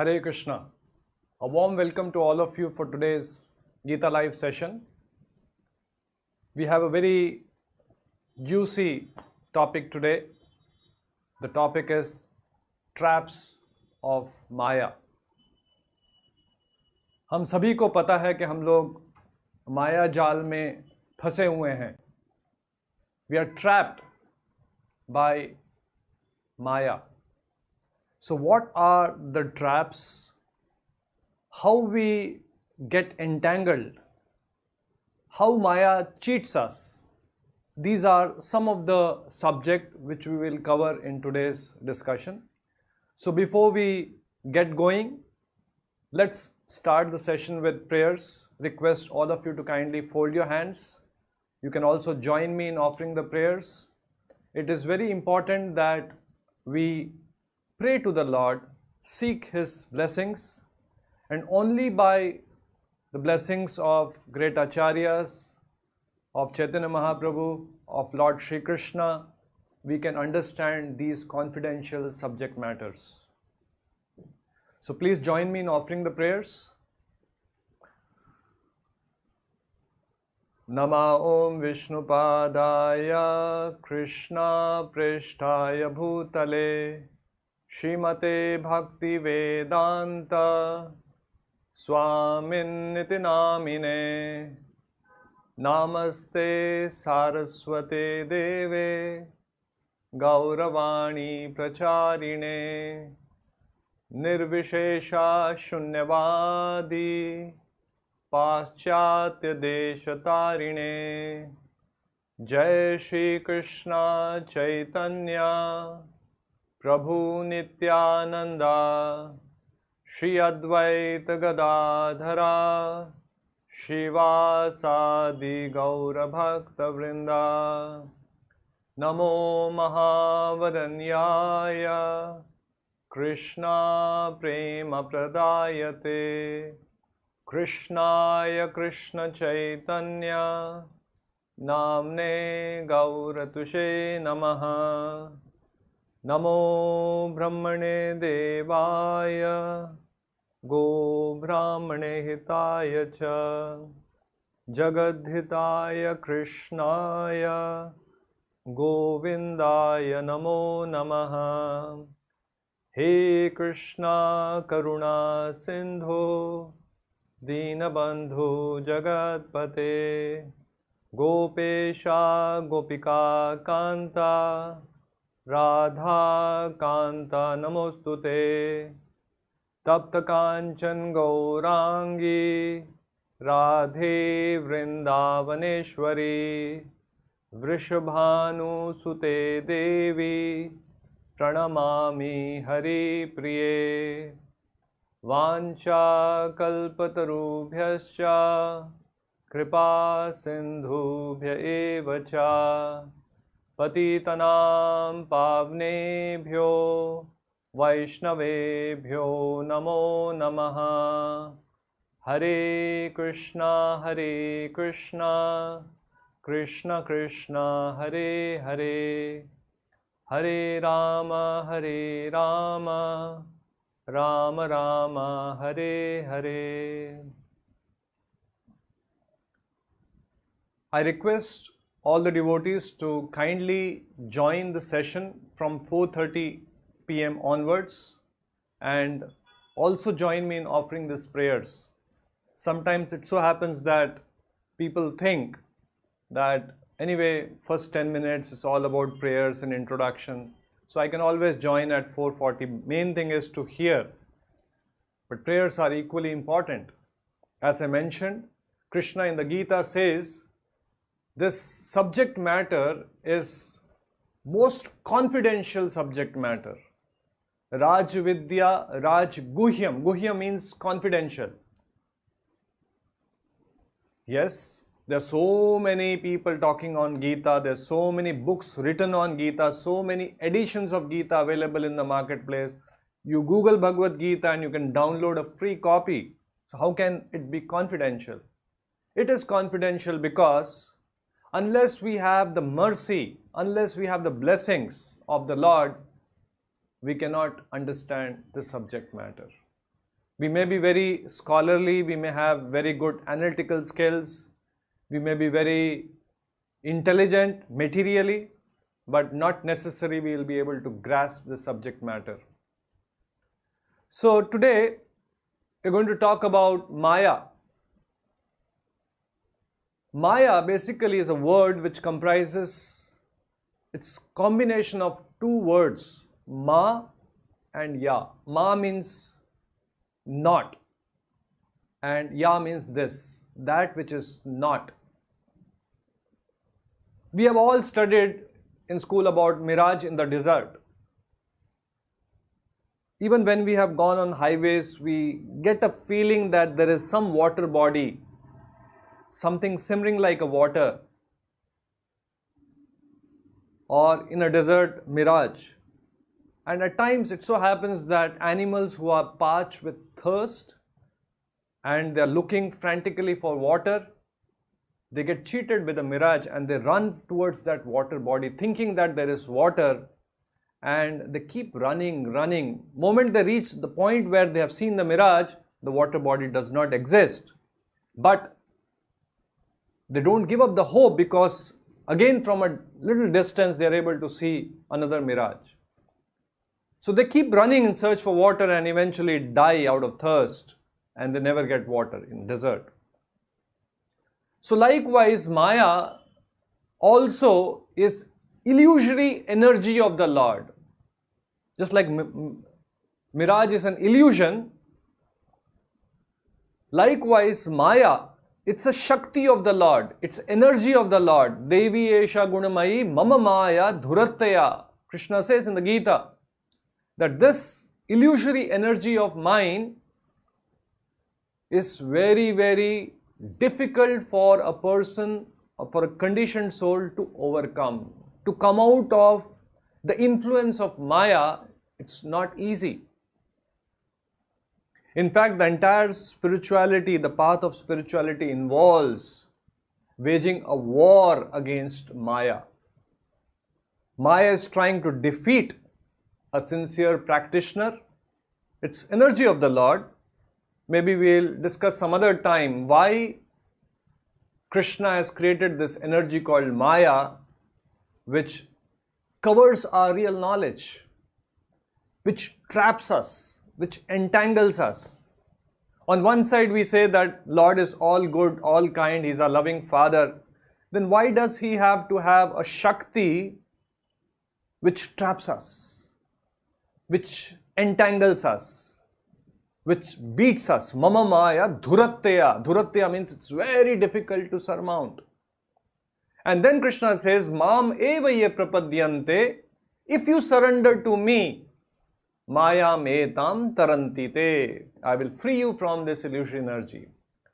Hare Krishna. A warm welcome to all of you for today's Gita Live session. We have a very juicy topic today. The topic is traps of Maya. हम सभी को पता है कि हम लोग माया जाल में फंसे हुए हैं. We are trapped by Maya. So what are the traps? How we get entangled? How Maya cheats us? These are some of the subject which we will cover in today's discussion. So before we get going, let's start the session with prayers. Request all of you to kindly fold your hands. You can also join me in offering the prayers. It is very important that we pray to the Lord, seek His blessings, and only by the blessings of great Acharyas, of Chaitanya Mahaprabhu, of Lord Shri Krishna, we can understand these confidential subject matters. So please join me in offering the prayers. Nama Om Vishnupadaya Krishna Preshtaya Bhutale Shrimate Bhakti Vedanta Swamin Niti Namine Namaste Saraswate Deve Gauravani Pracharine Nirvishesha Shunyavadi Paschatya Deshatarine Jai Shri Krishna Chaitanya Prabhu Nityananda Shri Advaita Gadadhara Shivasadi Gaura Bhakta Vrinda Namo Mahavadanyaya Krishna Prema Pradayate Krishnaya Krishna Chaitanya Namne Gauratushe Namaha Namo Brahmane Devaya Go Brahmane Hitaya Cha Jagadhitaya Krishnaya Govindaya Namo Namaha He Krishna Karuna Sindhu Dinabandhu Jagatpate Gopesha Gopika Kanta Radha Kanta Namostute Tapta Kanchan Gaurangi Radhe Vrindavaneshwari Vrishabhanu Sute Devi Pranamami Hari Priye Vancha Kalpatarubhyascha Kripa Sindhubhya Evacha Patitanam Pavnebhyo Vaishnavebhyo Namo Namaha Hare Krishna Krishna Krishna Hare Hare Hare Rama Rama Rama Hare Hare. I request all the devotees to kindly join the session from 4:30 p.m. onwards and also join me in offering these prayers. Sometimes it so happens that people think that anyway, first 10 minutes it's all about prayers and introduction. So I can always join at 4:40. Main thing is to hear. But prayers are equally important. As I mentioned, Krishna in the Gita says, this subject matter is most confidential subject matter. Raj Vidya, Raj Guhyam. Guhyam means confidential. Yes, there are so many people talking on Gita. There are so many books written on Gita, so many editions of Gita available in the marketplace. You Google Bhagavad Gita and you can download a free copy. So how can it be confidential? It is confidential because unless we have the mercy, unless we have the blessings of the Lord, we cannot understand the subject matter. We may be very scholarly, we may have very good analytical skills, we may be very intelligent materially, but not necessarily we will be able to grasp the subject matter. So today we're going to talk about Maya. Maya basically is a word which comprises, it's combination of two words, Ma and Ya. Ma means not, and Ya means this, that which is not. We have all studied in school about mirage in the desert. Even when we have gone on highways, we get a feeling that there is some water body, something simmering like a water, or in a desert mirage. And at times it so happens that animals who are parched with thirst and they are looking frantically for water, they get cheated with a mirage and they run towards that water body thinking that there is water, and they keep running. Moment they reach the point where they have seen the mirage, the water body does not exist. But they don't give up the hope, because again from a little distance they are able to see another mirage. So they keep running in search for water and eventually die out of thirst, and they never get water in desert. So likewise, Maya also is illusory energy of the Lord. Just like mirage is an illusion, likewise Maya, it's a Shakti of the Lord, it's energy of the Lord. Devi Esha Gunamayi Mama Maya Dhurataya. Krishna says in the Gita that this illusory energy of mine is very, very difficult for a person, for a conditioned soul to overcome. To come out of the influence of Maya, it's not easy. In fact, the entire spirituality, the path of spirituality involves waging a war against Maya. Maya is trying to defeat a sincere practitioner. It's energy of the Lord. Maybe we'll discuss some other time why Krishna has created this energy called Maya, which covers our real knowledge, which traps us, which entangles us. On one side we say that Lord is all good, all kind, He's a loving Father. Then why does He have to have a Shakti which traps us, which entangles us, which beats us? Mama Maya Dhuratya. Dhuratya means it's very difficult to surmount. And then Krishna says, Mam eva ye prapadyante, if you surrender to me, Maya metam tarantite, I will free you from this illusory energy.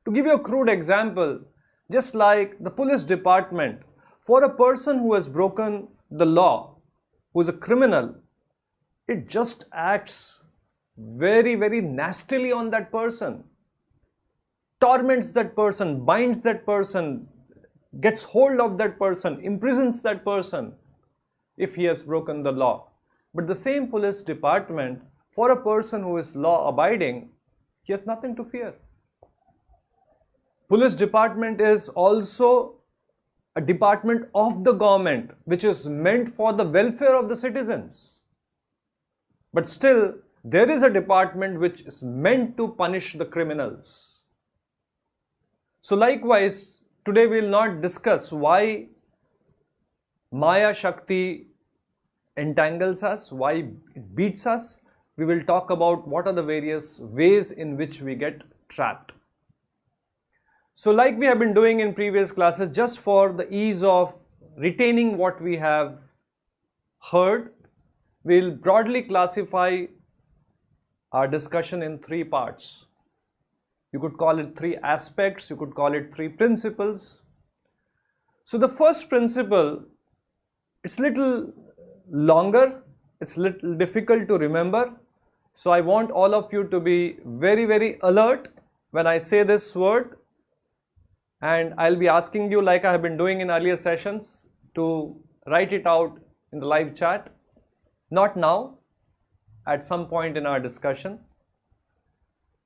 To give you a crude example, just like the police department, for a person who has broken the law, who is a criminal, it just acts very, very nastily on that person, torments that person, binds that person, gets hold of that person, imprisons that person if he has broken the law. But the same police department, for a person who is law abiding, he has nothing to fear. Police department is also a department of the government which is meant for the welfare of the citizens. But still, there is a department which is meant to punish the criminals. So likewise, today we will not discuss why Maya Shakti entangles us, why it beats us. We will talk about what are the various ways in which we get trapped. So like we have been doing in previous classes, just for the ease of retaining what we have heard, we will broadly classify our discussion in three parts. You could call it three aspects, you could call it three principles. So the first principle, it's little longer, it's little difficult to remember. So I want all of you to be very, very alert when I say this word. And I'll be asking you, like I have been doing in earlier sessions, to write it out in the live chat. Not now, at some point in our discussion.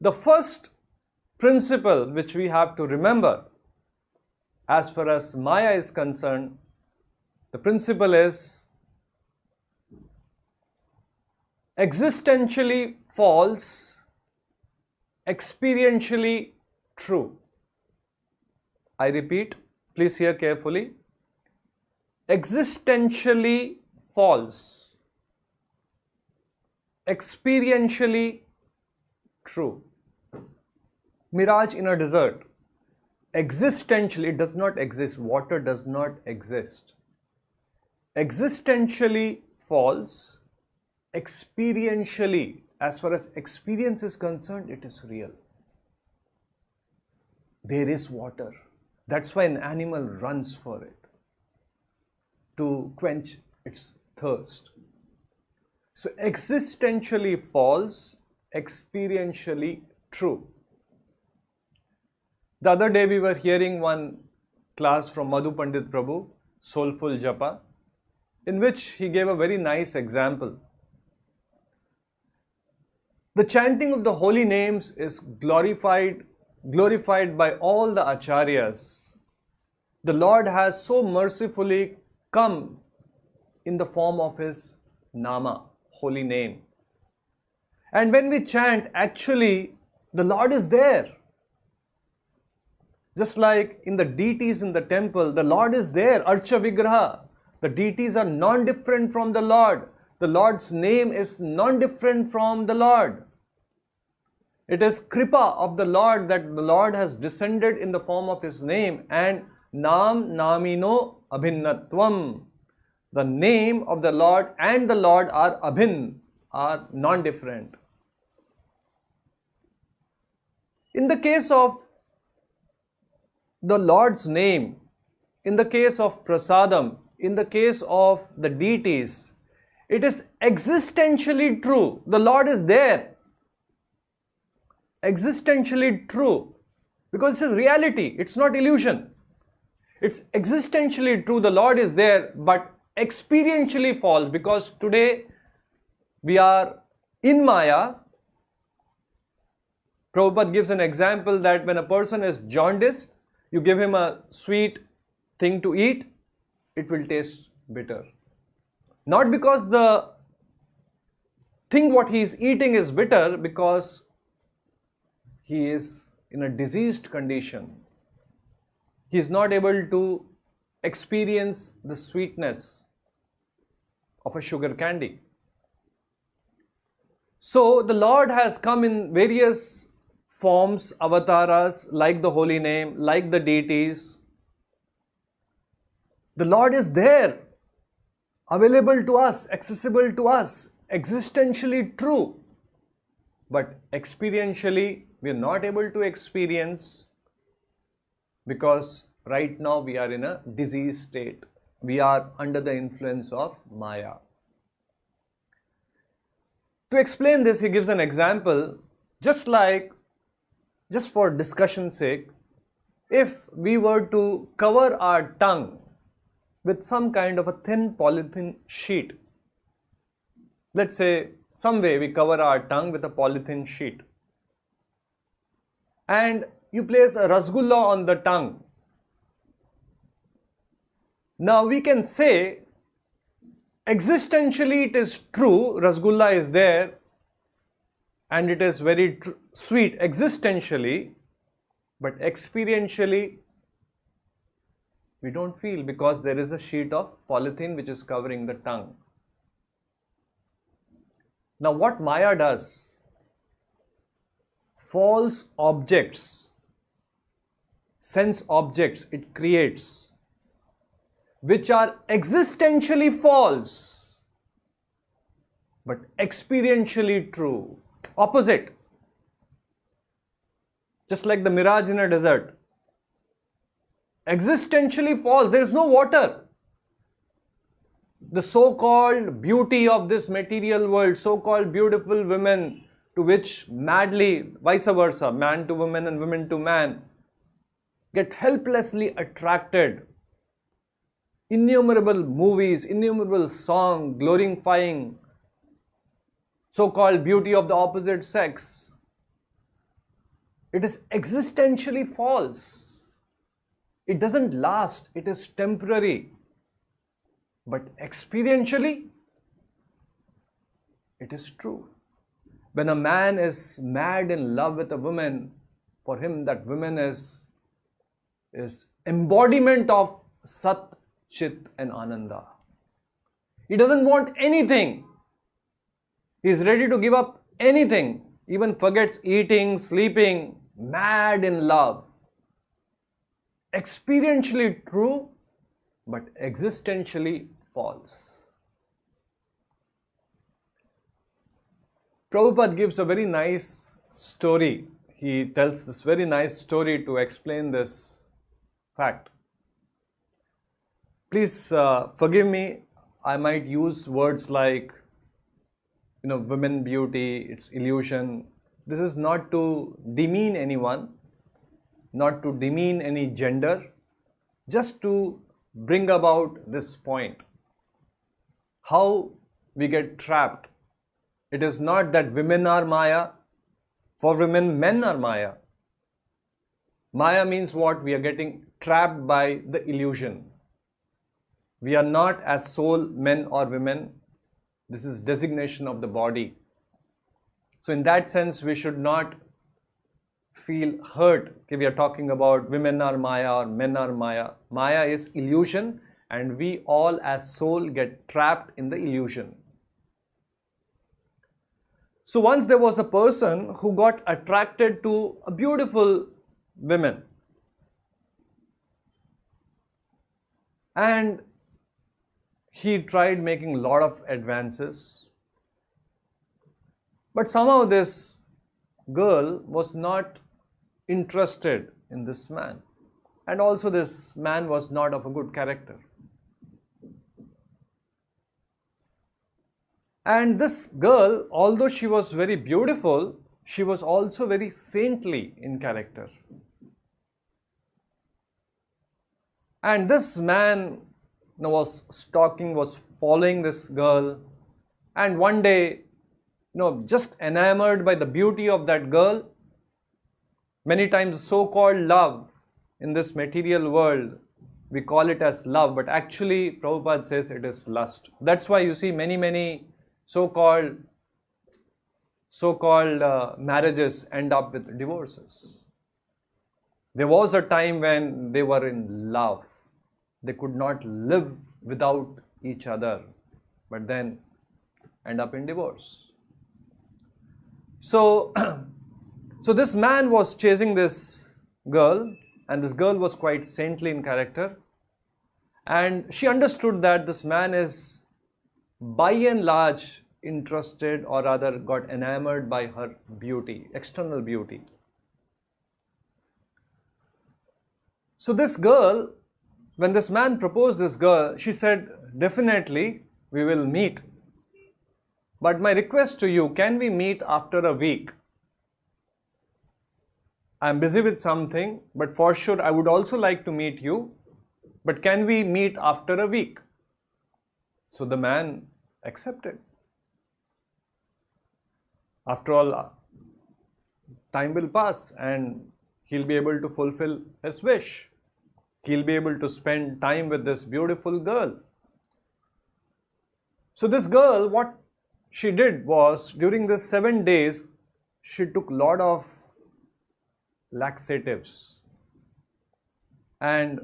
The first principle which we have to remember as far as Maya is concerned, the principle is existentially false, experientially true. I repeat, please hear carefully. Existentially false, experientially true. Mirage in a desert. Existentially, it does not exist. Water does not exist. Existentially false, experientially, as far as experience is concerned, it is real. There is water. That's why an animal runs for it, to quench its thirst. So existentially false, experientially true. The other day we were hearing one class from Madhu Pandit Prabhu, Soulful Japa, in which he gave a very nice example. The chanting of the holy names is glorified by all the acharyas. The Lord has so mercifully come in the form of his nama, holy name. And when we chant, actually the Lord is there. Just like in the deities in the temple, the Lord is there, Archa Vigraha. The deities are non-different from the Lord. The Lord's name is non-different from the Lord. It is Kripa of the Lord that the Lord has descended in the form of his name, and Nam Namino Abhinnatvam. The name of the Lord and the Lord are abhin, are non-different. In the case of the Lord's name, in the case of prasadam, in the case of the deities, it is existentially true. The Lord is there. Existentially true. Because it is reality, it's not illusion. It's existentially true, the Lord is there, but experientially false, because today we are in Maya. Prabhupada gives an example that when a person is jaundiced, you give him a sweet thing to eat, it will taste bitter. Not because the thing what he is eating is bitter, because he is in a diseased condition. He is not able to experience the sweetness of a sugar candy. So the Lord has come in various forms, avatars, like the holy name, like the deities. The Lord is there, available to us, accessible to us, existentially true. But experientially, we are not able to experience, because right now we are in a diseased state. We are under the influence of Maya. To explain this, he gives an example, just for discussion's sake, if we were to cover our tongue with some kind of a thin polythene sheet. Let's say some way we cover our tongue with a polythene sheet. And you place a rasgulla on the tongue. Now we can say, existentially it is true, rasgulla is there and it is very sweet existentially, but experientially we don't feel, because there is a sheet of polythene which is covering the tongue. Now what Maya does, false objects, sense objects it creates, which are existentially false, but experientially true. Opposite. Just like the mirage in a desert. Existentially false, there is no water. The so-called beauty of this material world, so-called beautiful women, to which madly, vice versa, man to woman and women to man, get helplessly attracted. Innumerable movies, innumerable songs glorifying so-called beauty of the opposite sex. It is existentially false. It doesn't last. It is temporary. But experientially, it is true. When a man is mad in love with a woman, for him that woman is embodiment of Sat, Chit and Ananda. He doesn't want anything. He is ready to give up anything, even forgets eating, sleeping, mad in love. Experientially true, but existentially false. Prabhupada gives a very nice story. He tells this very nice story to explain this fact. Please forgive me, I might use words like, women beauty, it's illusion. This is not to demean anyone, not to demean any gender, just to bring about this point. How we get trapped. It is not that women are Maya. For women, men are Maya. Maya means what? We are getting trapped by the illusion. We are not as soul men or women. This is designation of the body. So in that sense, we should not feel hurt if we are talking about women are Maya or men are Maya. Maya is illusion, and we all as soul get trapped in the illusion. So once there was a person who got attracted to a beautiful woman, and he tried making a lot of advances, but somehow this girl was not interested in this man, and also this man was not of a good character. And this girl, although she was very beautiful, she was also very saintly in character. And this man was stalking, was following this girl, and one day, just enamored by the beauty of that girl. Many times so-called love in this material world, we call it as love, but actually Prabhupada says it is lust. That's why you see many so-called marriages end up with divorces. There was a time when they were in love. They could not live without each other, but then end up in divorce. So this man was chasing this girl, and this girl was quite saintly in character, and she understood that this man is by and large interested, or rather got enamored by her beauty, external beauty. So this girl, when this man proposed this girl, she said, definitely we will meet. But my request to you, can we meet after a week? I am busy with something, but for sure I would also like to meet you. But can we meet after a week? So the man accepted. After all, time will pass and he'll be able to fulfill his wish. He'll be able to spend time with this beautiful girl. So this girl, what she did was, during the 7 days, she took a lot of laxatives and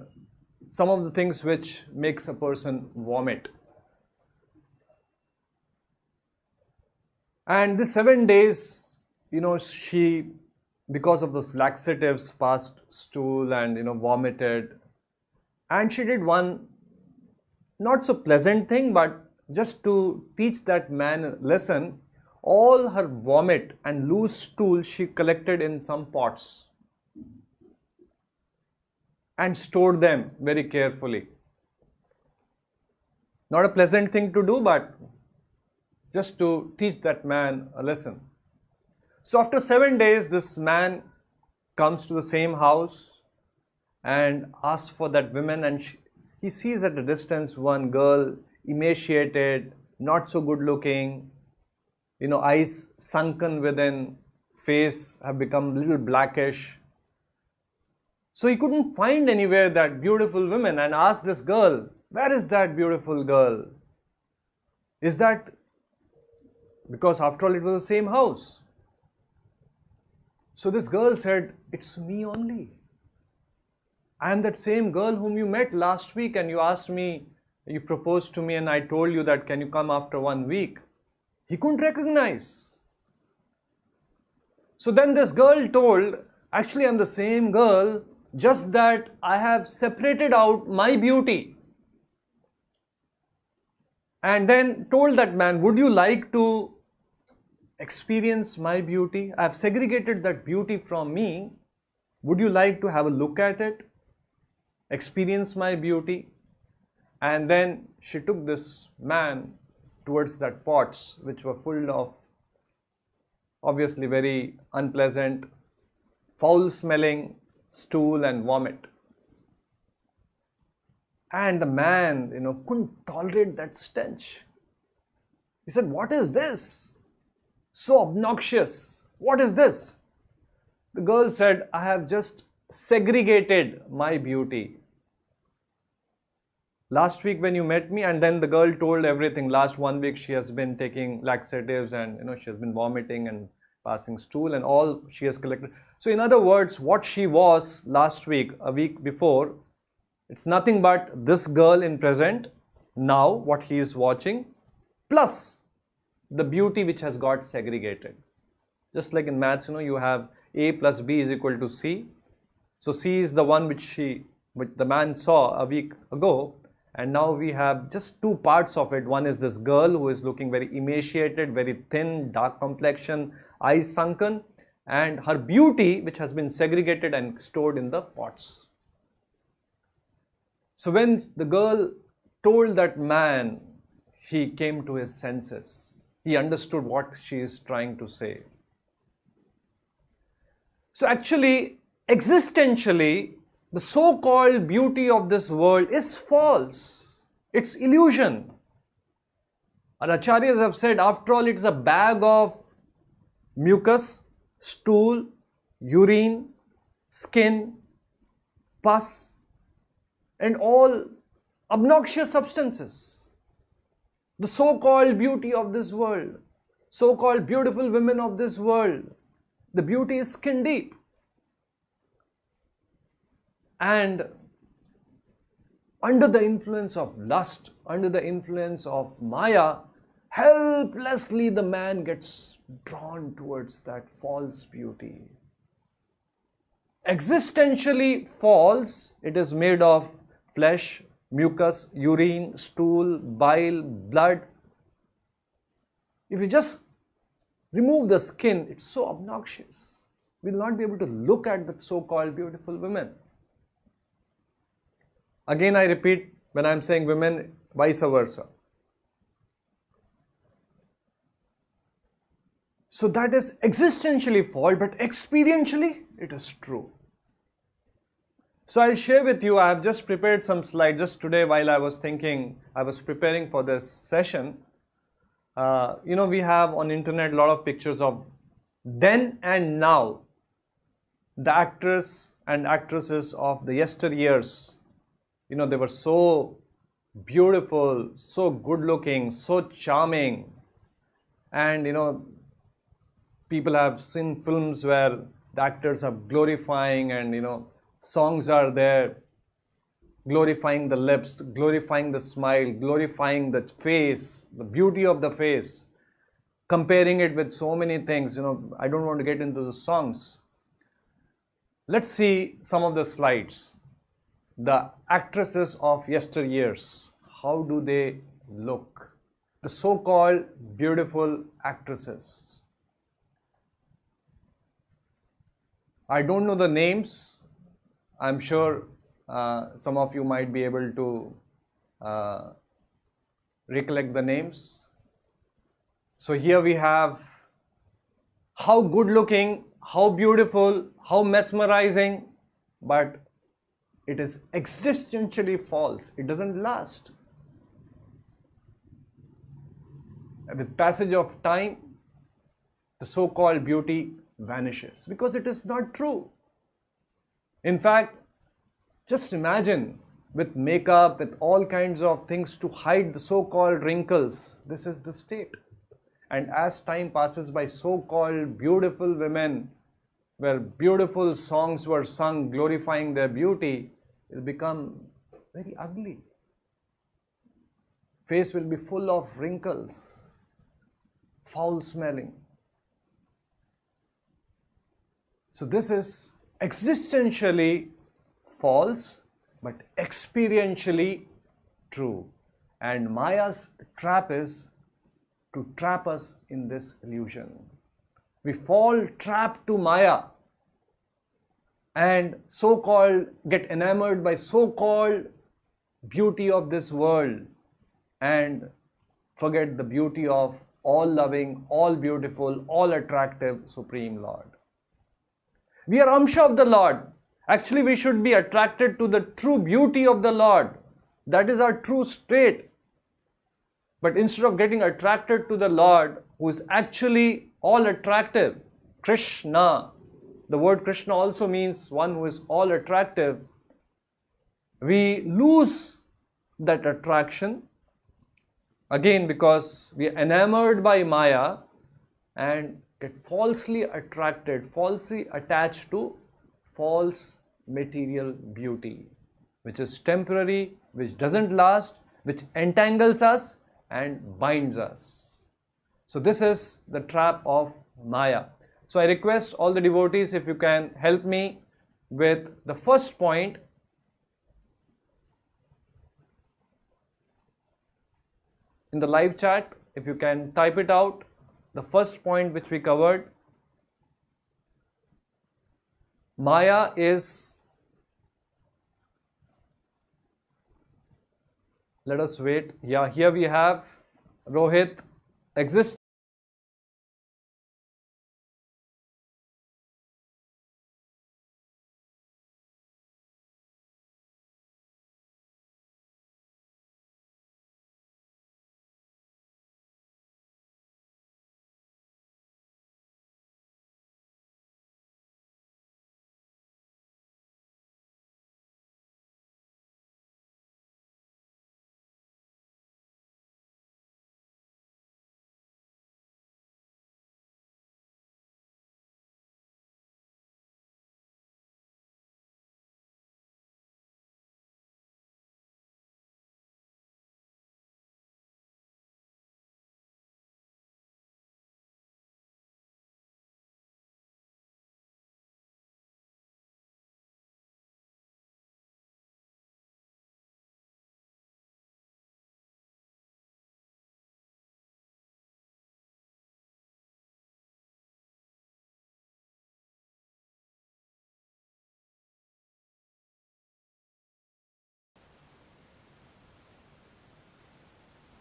some of the things which makes a person vomit. And this 7 days, she, because of those laxatives, passed stool and vomited. And she did one not so pleasant thing, but just to teach that man a lesson, all her vomit and loose stool she collected in some pots and stored them very carefully. Not a pleasant thing to do, but just to teach that man a lesson. So after 7 days, this man comes to the same house and asks for that woman, and he sees at a distance one girl, emaciated, not so good looking, eyes sunken within, face have become a little blackish. So he couldn't find anywhere that beautiful woman, and asked this girl, where is that beautiful girl? Is that, because after all it was the same house. So this girl said, it's me only. I am that same girl whom you met last week, and you asked me, you proposed to me, and I told you that can you come after 1 week. He couldn't recognize. So then this girl told, actually I'm the same girl, just that I have separated out my beauty. And then told that man, would you like to experience my beauty? I have segregated that beauty from me. Would you like to have a look at it? Experience my beauty? And then she took this man towards that pots which were full of obviously very unpleasant, foul smelling stool and vomit. And the man, couldn't tolerate that stench. He said, what is this? So obnoxious. What is this? The girl said, I have just segregated my beauty. Last week when you met me, and then the girl told everything. Last 1 week she has been taking laxatives, and she has been vomiting and passing stool, and all she has collected. So in other words, what she was last week, a week before, it's nothing but this girl in present, now what he is watching, plus the beauty which has got segregated. Just like in maths, you have A plus B is equal to C. So C is the one which the man saw a week ago, and now we have just two parts of it. One is this girl who is looking very emaciated, very thin, dark complexion, eyes sunken, and her beauty which has been segregated and stored in the pots. So when the girl told that man, he came to his senses. He understood what she is trying to say. So actually, existentially, the so-called beauty of this world is false. It's illusion. Our acharyas have said, after all, it's a bag of mucus, stool, urine, skin, pus, and all obnoxious substances. The so-called beauty of this world, so-called beautiful women of this world, the beauty is skin deep. And under the influence of lust, under the influence of Maya, helplessly the man gets drawn towards that false beauty. Existentially false, it is made of flesh, mucus, urine, stool, bile, blood. If you just remove the skin, it's so obnoxious. We'll not be able to look at the so-called beautiful women. Again, I repeat, when I'm saying women, vice versa. So that is existentially false, but experientially, it is true. So I'll share with you, I have just prepared some slides just today while I was preparing for this session. We have on internet a lot of pictures of then and now, the actors and actresses of the yesteryears. They were so beautiful, so good looking, so charming. And people have seen films where the actors are glorifying, and songs are there glorifying the lips, glorifying the smile, glorifying the face, the beauty of the face, comparing it with so many things. I don't want to get into the songs. Let's see some of the slides. The actresses of yesteryears, how do they look? The so-called beautiful actresses. I don't know the names. I'm sure some of you might be able to recollect the names. So here we have how good looking, how beautiful, how mesmerizing, but it is existentially false. It doesn't last. With passage of time, the so-called beauty vanishes because it is not true. In fact, just imagine with makeup, with all kinds of things to hide the so-called wrinkles. This is the state. And as time passes by, so-called beautiful women, where beautiful songs were sung glorifying their beauty, will become very ugly. Face will be full of wrinkles, foul smelling. So this is existentially false, but experientially true. And Maya's trap is to trap us in this illusion. We fall trapped to Maya and so-called get enamored by so-called beauty of this world and forget the beauty of all-loving, all-beautiful, all-attractive Supreme Lord. We are Amsha of the Lord. Actually, we should be attracted to the true beauty of the Lord. That is our true state. But instead of getting attracted to the Lord, who is actually all attractive, Krishna, the word Krishna also means one who is all attractive, we lose that attraction again because we are enamored by Maya and get falsely attracted, falsely attached to false material beauty, which is temporary, which doesn't last, which entangles us and binds us. So this is the trap of Maya. So I request all the devotees, if you can help me with the first point. In the live chat, if you can type it out, the first point which we covered. Maya is, let us wait. Yeah, here we have Rohit, exists.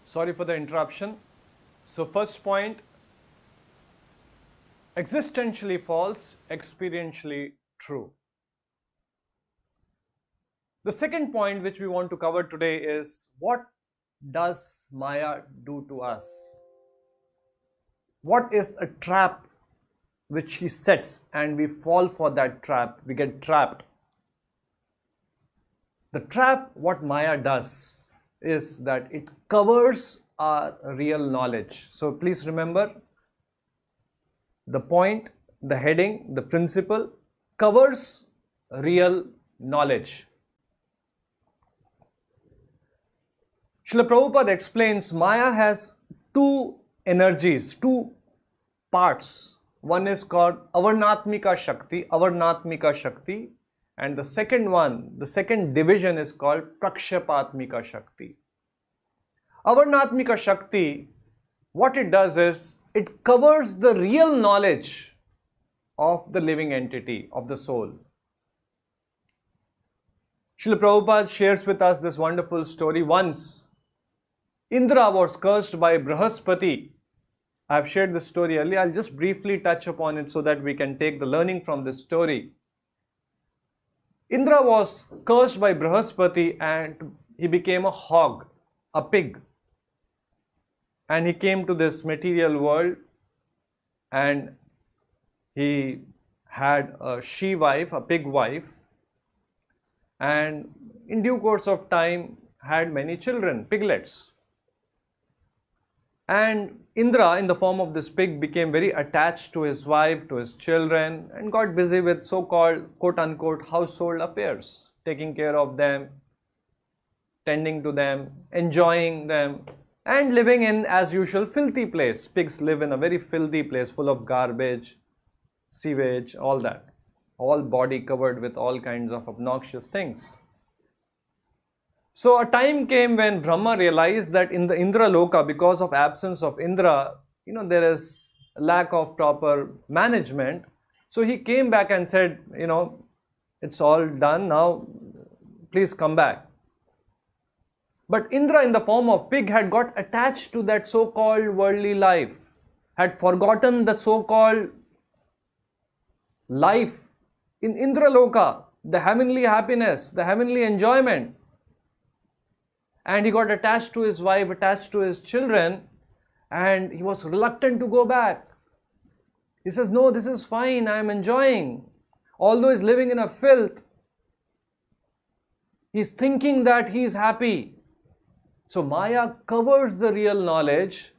Sorry for the interruption. So first point, existentially false, experientially true. The second point which we want to cover today is, what does Maya do to us? What is a trap which she sets and we fall for that trap, we get trapped? The trap, what Maya does is that it covers our real knowledge. So please remember the point, the heading, the principle, covers real knowledge. Srila Prabhupada explains Maya has two energies, two parts. One is called Avarnatmika Shakti, and the second one, the second division is called Prakshapatmika Shakti. Avarnatmika Shakti, what it does is, it covers the real knowledge of the living entity, of the soul. Srila Prabhupada shares with us this wonderful story. Once, Indra was cursed by Brihaspati. I have shared this story earlier. I'll just briefly touch upon it so that we can take the learning from this story. Indra was cursed by Brihaspati and he became a hog, a pig. And he came to this material world and He had a she-wife, a pig wife, and in due course of time had many children, piglets. And Indra, in the form of this pig, became very attached to his wife, to his children, and got busy with so-called quote-unquote household affairs, taking care of them, tending to them, enjoying them, and living in, as usual, filthy place. Pigs live in a very filthy place, full of garbage, sewage, all that. All body covered with all kinds of obnoxious things. So a time came when Brahma realized that in the Indra Loka, because of absence of Indra, there is lack of proper management. So he came back and said, it's all done now, please come back. But Indra, in the form of pig, had got attached to that so-called worldly life, had forgotten the so-called life in Indra Loka, the heavenly happiness, the heavenly enjoyment. And he got attached to his wife, attached to his children, and he was reluctant to go back. He says, no, this is fine, I am enjoying. Although he's living in a filth, he's thinking that he is happy. So Maya covers the real knowledge.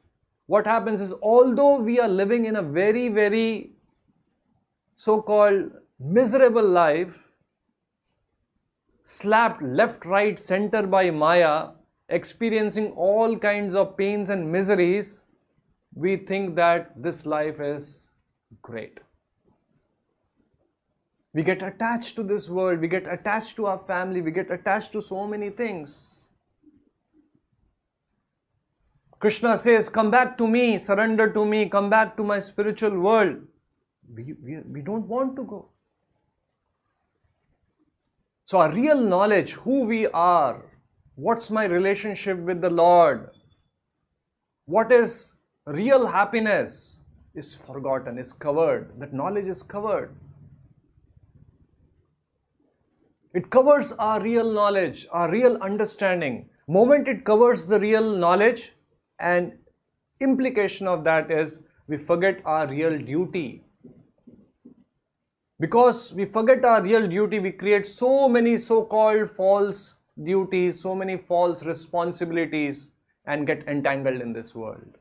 What happens is, although we are living in a very, very so-called miserable life, slapped left, right, center by Maya, experiencing all kinds of pains and miseries, we think that this life is great. We get attached to this world, we get attached to our family, we get attached to so many things. Krishna says, come back to me, surrender to me, come back to my spiritual world. We don't want to go. So our real knowledge, who we are, what's my relationship with the Lord, what is real happiness, is forgotten, is covered. That knowledge is covered. It covers our real knowledge, our real understanding. Moment it covers the real knowledge, and implication of that is we forget our real duty. Because we forget our real duty, we create so many so-called false duties, so many false responsibilities, and get entangled in this world.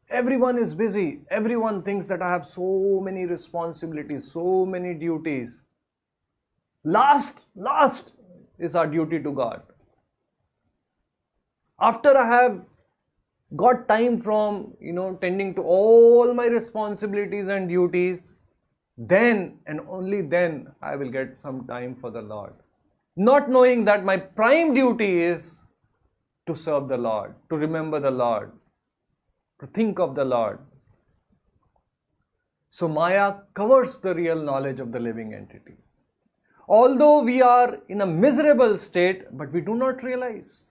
Everyone is busy. Everyone thinks that I have so many responsibilities, so many duties. Last is our duty to God. After I have got time from, tending to all my responsibilities and duties, then and only then I will get some time for the Lord. Not knowing that my prime duty is to serve the Lord, to remember the Lord, to think of the Lord. So Maya covers the real knowledge of the living entity. Although we are in a miserable state, but we do not realize.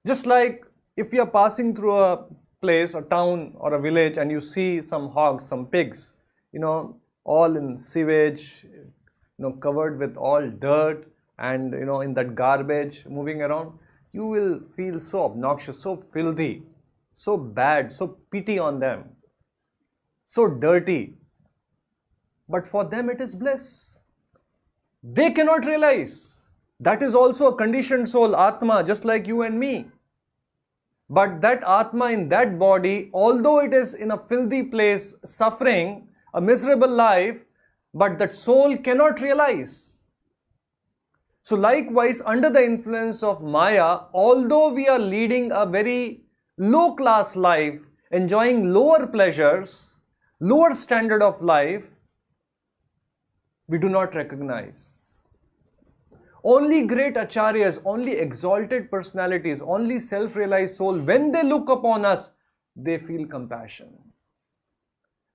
Just like if you are passing through a place, a town or a village, and you see some hogs, some pigs, all in sewage, covered with all dirt and, in that garbage moving around, you will feel so obnoxious, so filthy, so bad, so pity on them, so dirty. But for them it is bliss. They cannot realize. That is also a conditioned soul, Atma, just like you and me. But that Atma in that body, although it is in a filthy place, suffering, a miserable life, but that soul cannot realize. So likewise, under the influence of Maya, although we are leading a very low class life, enjoying lower pleasures, lower standard of life, we do not recognize. Only great acharyas, only exalted personalities, only self-realized soul, when they look upon us, they feel compassion.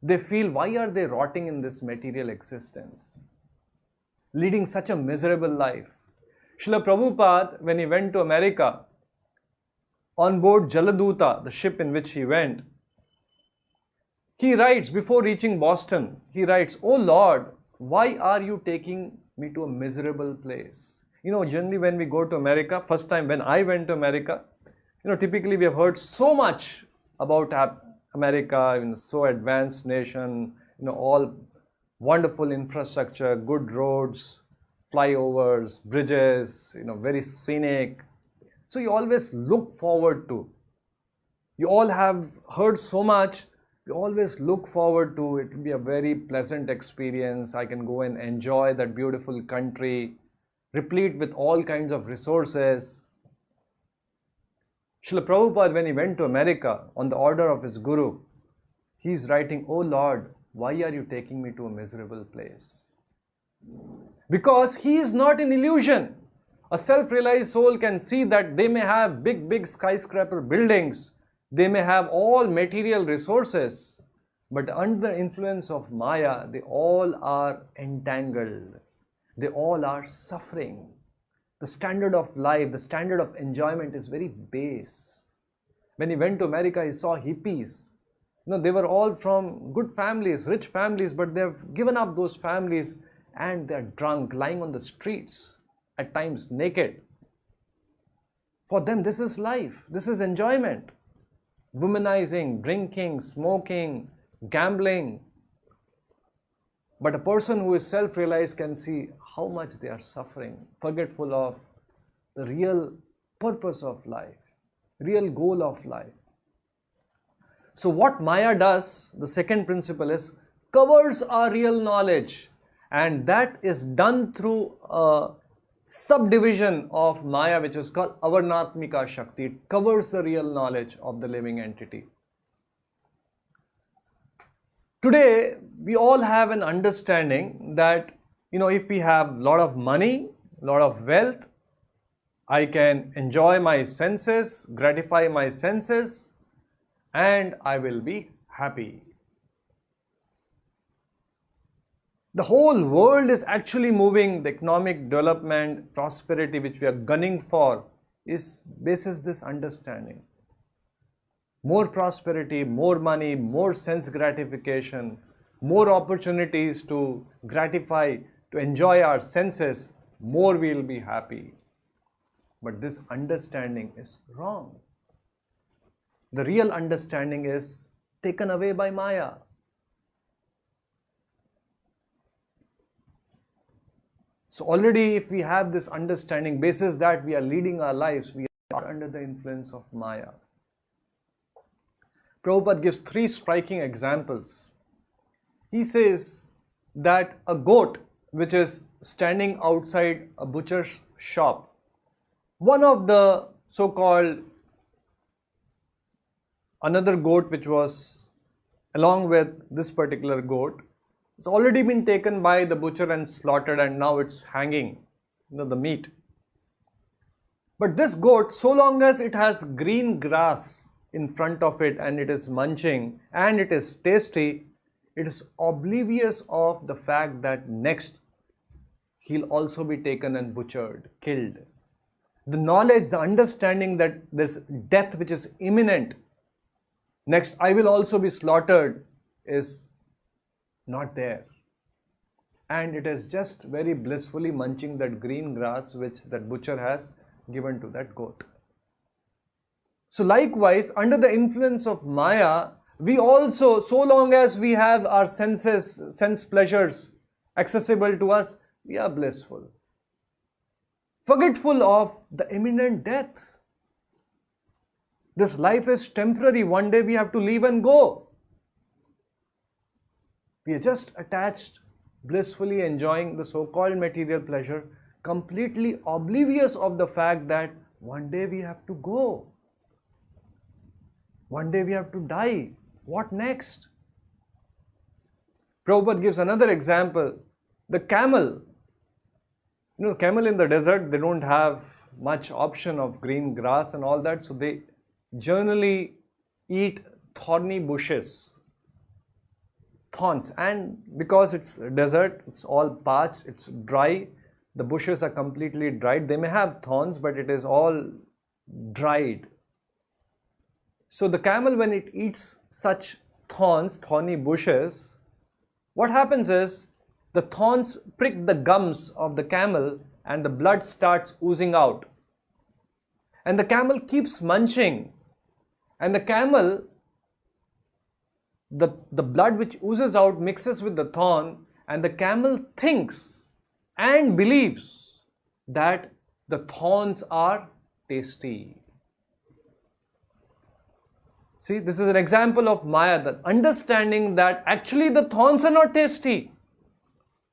They feel, why are they rotting in this material existence, leading such a miserable life? Srila Prabhupada, when he went to America, on board Jaladuta, the ship in which he went, he writes, before reaching Boston, he writes, "Oh Lord, why are you taking me to a miserable place?" Generally when we go to America, first time when I went to America, typically we have heard so much about America, so advanced nation, all wonderful infrastructure, good roads, flyovers, bridges, very scenic. So you always look forward to. You all have heard so much. You always look forward to it. Will be a very pleasant experience. I can go and enjoy that beautiful country, replete with all kinds of resources. Srila Prabhupada, when he went to America on the order of his guru, he's writing, "Oh Lord, why are you taking me to a miserable place?" Because he is not in illusion. A self-realized soul can see that they may have big skyscraper buildings, they may have all material resources, but under the influence of Maya, they all are entangled. They all are suffering. The standard of life, the standard of enjoyment is very base. When he went to America, he saw hippies. They were all from good families, rich families, but they have given up those families and they are drunk, lying on the streets, at times naked. For them, this is life, this is enjoyment. Womanizing, drinking, smoking, gambling. But a person who is self-realized can see how much they are suffering, forgetful of the real purpose of life, real goal of life. So what Maya does, the second principle is, covers our real knowledge, and that is done through a subdivision of Maya which is called Avarnatmika Shakti. It covers the real knowledge of the living entity. Today, we all have an understanding that, if we have a lot of money, a lot of wealth, I can enjoy my senses, gratify my senses, and I will be happy. The whole world is actually moving. The economic development, prosperity which we are gunning for is basis this understanding. More prosperity, more money, more sense gratification, more opportunities to gratify, to enjoy our senses, more we will be happy. But this understanding is wrong. The real understanding is taken away by Maya. So already if we have this understanding, basis that we are leading our lives, we are under the influence of Maya. Prabhupada gives 3 striking examples. He says that a goat which is standing outside a butcher's shop, one of the so-called another goat which was along with this particular goat, it's already been taken by the butcher and slaughtered, and now it's hanging, the meat. But this goat, so long as it has green grass in front of it and it is munching and it is tasty, it is oblivious of the fact that next he'll also be taken and butchered, killed. The knowledge, the understanding that there's death which is imminent, next I will also be slaughtered, is not there. And it is just very blissfully munching that green grass which that butcher has given to that goat. So likewise, under the influence of Maya, we also, so long as we have our senses, sense pleasures accessible to us, we are blissful, forgetful of the imminent death. This life is temporary. One day we have to leave and go. We are just attached, blissfully enjoying the so-called material pleasure, completely oblivious of the fact that one day we have to go. One day we have to die. What next? Prabhupada gives another example. The camel. Camel in the desert, they don't have much option of green grass and all that, so they generally eat thorny bushes. Thorns, and because it's desert, it's all parched, it's dry, the bushes are completely dried. They may have thorns, but it is all dried. So the camel, when it eats such thorns, thorny bushes, what happens is the thorns prick the gums of the camel and the blood starts oozing out. And the camel keeps munching, and the camel the blood which oozes out mixes with the thorn, and the camel thinks and believes that the thorns are tasty. See, this is an example of Maya, the understanding that actually the thorns are not tasty.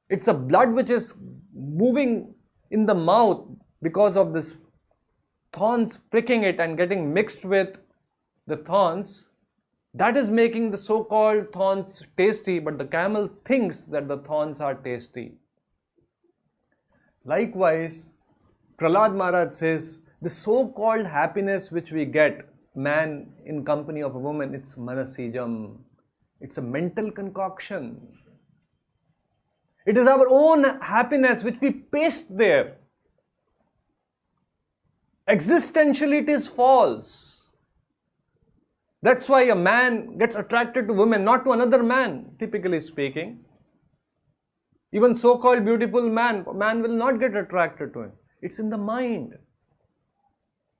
It's a blood which is moving in the mouth because of this thorns pricking it and getting mixed with the thorns. That is making the so-called thorns tasty, but the camel thinks that the thorns are tasty. Likewise, Prahlad Maharaj says, the so-called happiness which we get, man in company of a woman, it's manasijam. It's a mental concoction. It is our own happiness which we paste there. Existentially, it is false. That's why a man gets attracted to women, not to another man, typically speaking. Even so-called beautiful man will not get attracted to him. It's in the mind.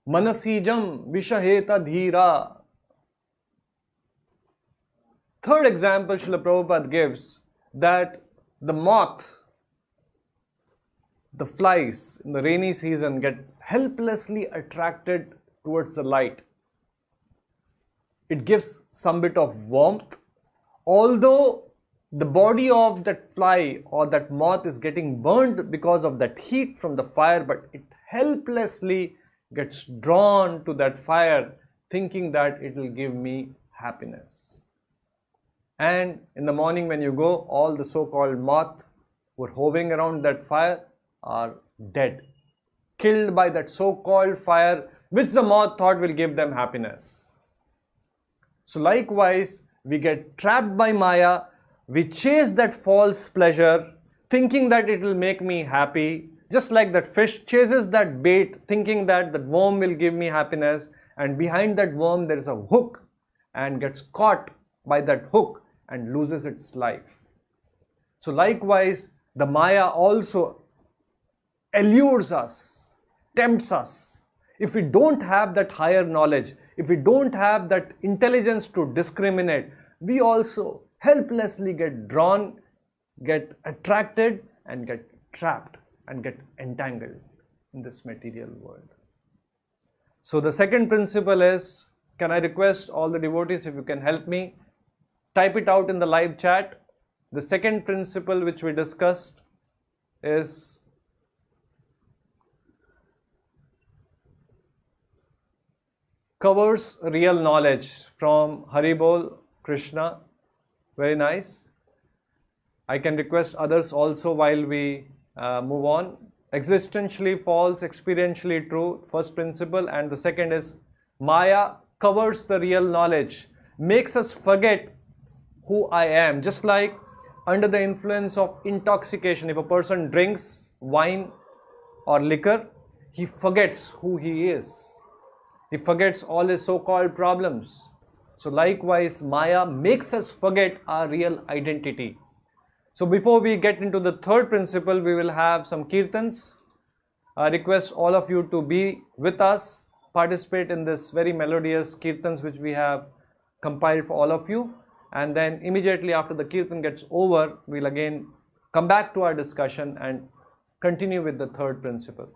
Manasijam vishaheta dhira. Third example Srila Prabhupada gives, that the moth, the flies in the rainy season get helplessly attracted towards the light. It gives some bit of warmth, although the body of that fly or that moth is getting burned because of that heat from the fire, but it helplessly gets drawn to that fire, thinking that it will give me happiness. And in the morning when you go, all the so-called moth who are hovering around that fire are dead, killed by that so-called fire which the moth thought will give them happiness. So likewise, we get trapped by Maya, we chase that false pleasure, thinking that it will make me happy, just like that fish chases that bait, thinking that that worm will give me happiness, and behind that worm there is a hook, and gets caught by that hook and loses its life. So likewise, the Maya also allures us, tempts us. If we don't have that higher knowledge, if we don't have that intelligence to discriminate, we also helplessly get drawn, get attracted, and get trapped and get entangled in this material world. So the second principle is, can I request all the devotees, if you can help me, type it out in the live chat. The second principle which we discussed is covers real knowledge from Haribol, Krishna. Very nice. I can request others also while we move on. Existentially false, experientially true, first principle. And the second is Maya covers the real knowledge, makes us forget who I am. Just like under the influence of intoxication, if a person drinks wine or liquor, he forgets who he is. He forgets all his so-called problems. So likewise, Maya makes us forget our real identity. So before we get into the third principle, we will have some kirtans. I request all of you to be with us, participate in this very melodious kirtans which we have compiled for all of you. And then immediately after the kirtan gets over, we'll again come back to our discussion and continue with the third principle.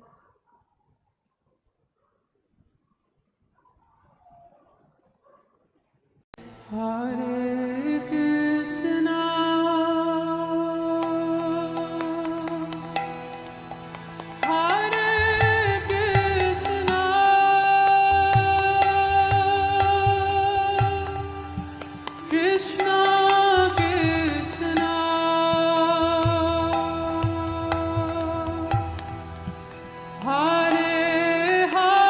Hare Krishna, Hare Krishna, Krishna Krishna, Hare Hare.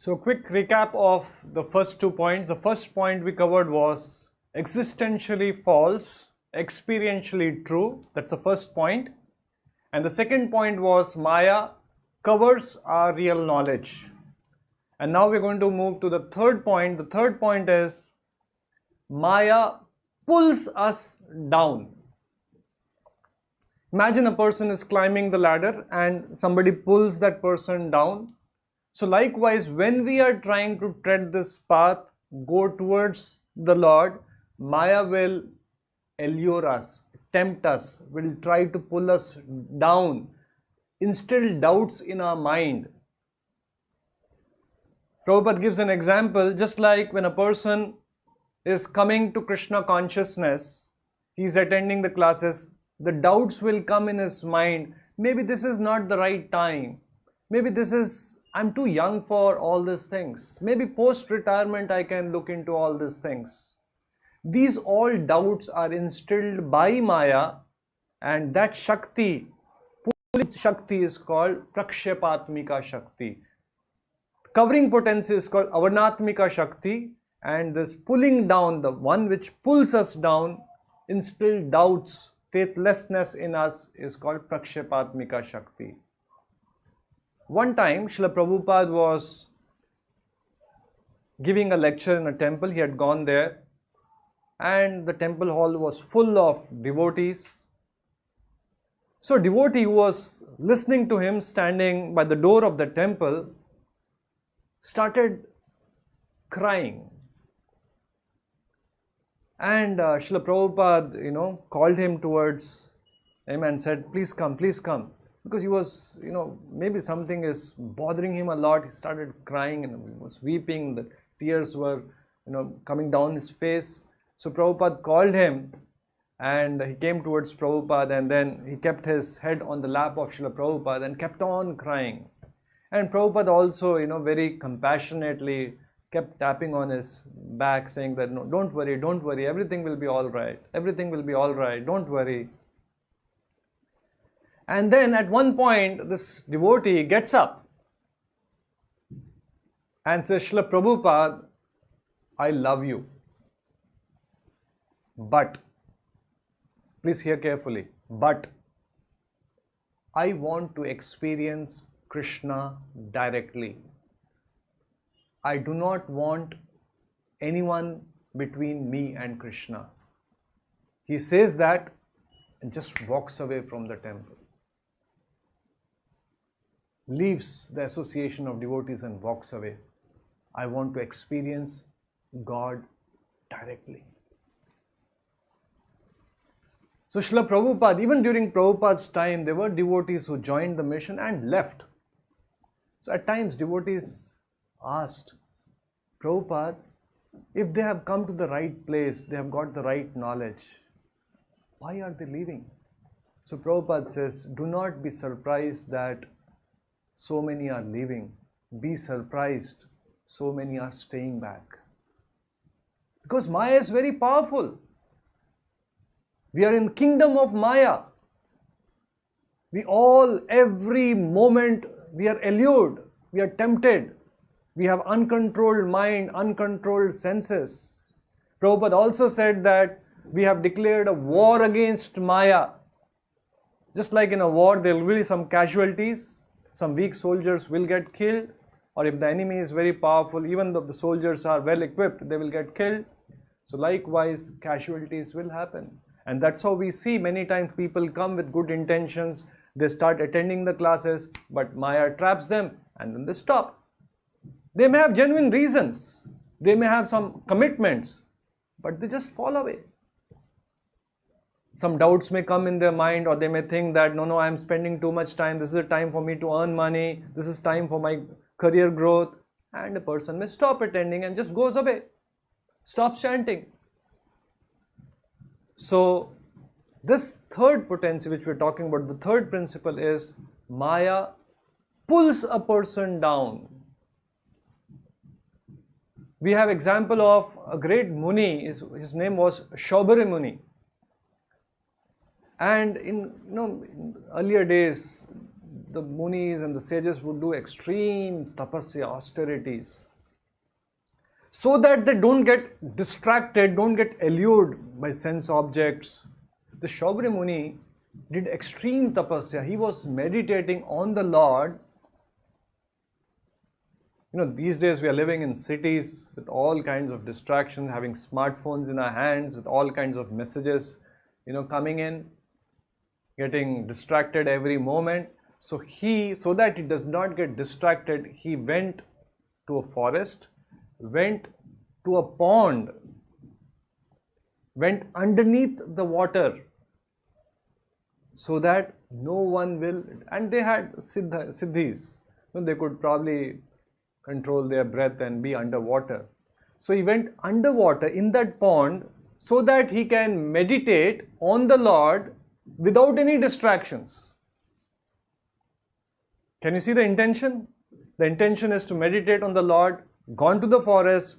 So quick recap of the first 2 points. The first point we covered was existentially false, experientially true. That's the first point. And the second point was Maya covers our real knowledge. And now we're going to move to the third point. The third point is Maya pulls us down. Imagine a person is climbing the ladder and somebody pulls that person down. So likewise, when we are trying to tread this path, go towards the Lord, Maya will allure us, tempt us, will try to pull us down, instill doubts in our mind. Prabhupada gives an example, just like when a person is coming to Krishna consciousness, he is attending the classes, the doubts will come in his mind. Maybe this is not the right time. Maybe I'm too young for all these things. Maybe post-retirement I can look into all these things. These all doubts are instilled by Maya, and that Shakti, pulling Shakti, is called Prakshepatmika Shakti. Covering potency is called Avarnatmika Shakti, and this pulling down, the one which pulls us down, instill doubts, faithlessness in us, is called Prakshepatmika Shakti. One time, Srila Prabhupada was giving a lecture in a temple. He had gone there, and the temple hall was full of devotees. So a devotee who was listening to him standing by the door of the temple started crying. And Srila Prabhupada, called him towards him and said, please come, because he was, maybe something is bothering him a lot. He started crying and he was weeping. The tears were, coming down his face. So Prabhupada called him and he came towards Prabhupada, and then he kept his head on the lap of Srila Prabhupada and kept on crying. And Prabhupada also, very compassionately kept tapping on his back, saying that, no, don't worry, everything will be all right, don't worry. And then at one point, this devotee gets up and says, Srila Prabhupada, I love you. But, please hear carefully, but I want to experience Krishna directly. I do not want anyone between me and Krishna. He says that and just walks away from the temple. Leaves the association of devotees and walks away. I want to experience God directly. So Srila Prabhupada, even during Prabhupada's time, there were devotees who joined the mission and left. So at times devotees asked, Prabhupada, if they have come to the right place, they have got the right knowledge, why are they leaving? So Prabhupada says, do not be surprised that so many are leaving. Be surprised, so many are staying back. Because Maya is very powerful. We are in the kingdom of Maya. Every moment, we are allured, we are tempted. We have uncontrolled mind, uncontrolled senses. Prabhupada also said that we have declared a war against Maya. Just like in a war, there will be some casualties. Some weak soldiers will get killed. Or if the enemy is very powerful, even though the soldiers are well equipped, they will get killed. So likewise, casualties will happen. And that's how we see many times people come with good intentions. They start attending the classes, but Maya traps them and then they stop. They may have genuine reasons. They may have some commitments, but they just fall away. Some doubts may come in their mind, or they may think that, no, I am spending too much time. This is a time for me to earn money. This is time for my career growth. And a person may stop attending and just goes away. Stops chanting. So this third potency which we're talking about, the third principle is Maya pulls a person down. We have example of a great Muni, his name was Shaubhara Muni. And in earlier days, the munis and the sages would do extreme tapasya, austerities, so that they don't get distracted, don't get allured by sense objects. The Shaubri Muni did extreme tapasya. He was meditating on the Lord. These days we are living in cities with all kinds of distractions, having smartphones in our hands with all kinds of messages, coming in, getting distracted every moment. So that he does not get distracted, he went to a forest, went to a pond, went underneath the water, so that no one will, and they had siddhis, they could probably control their breath and be underwater. So he went underwater in that pond so that he can meditate on the Lord without any distractions. Can you see the intention? The intention is to meditate on the Lord, gone to the forest,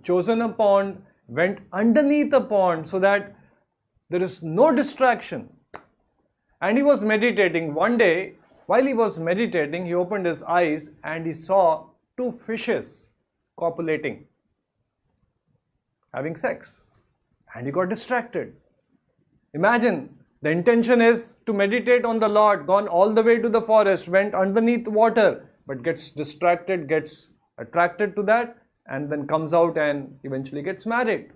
chosen a pond, went underneath the pond so that there is no distraction. And he was meditating. One day, while he was meditating, he opened his eyes and he saw two fishes copulating, having sex, and he got distracted. Imagine, the intention is to meditate on the Lord, gone all the way to the forest, went underneath water, but gets distracted, gets attracted to that, and then comes out and eventually gets married.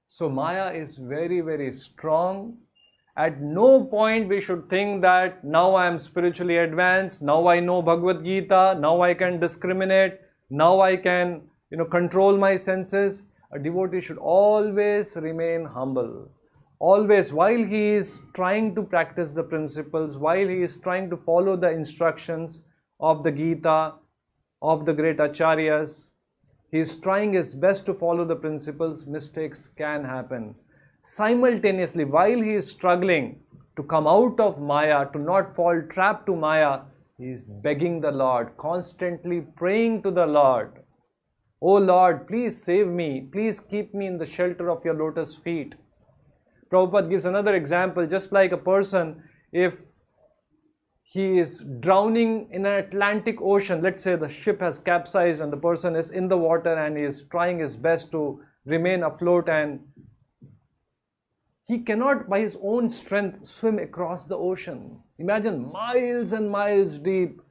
So Maya is very, very strong. At no point we should think that now I am spiritually advanced, now I know Bhagavad Gita, now I can discriminate, now I can control my senses. A devotee should always remain humble. Always, while he is trying to practice the principles, while he is trying to follow the instructions of the Gita, of the great acharyas, he is trying his best to follow the principles. Mistakes can happen. Simultaneously, while he is struggling to come out of Maya, to not fall trapped to Maya, he is begging the Lord, constantly praying to the Lord. Oh Lord, please save me. Please keep me in the shelter of your lotus feet. Prabhupada gives another example, just like a person, if he is drowning in an Atlantic Ocean, let's say the ship has capsized and the person is in the water and he is trying his best to remain afloat, and he cannot by his own strength swim across the ocean. Imagine miles and miles deep,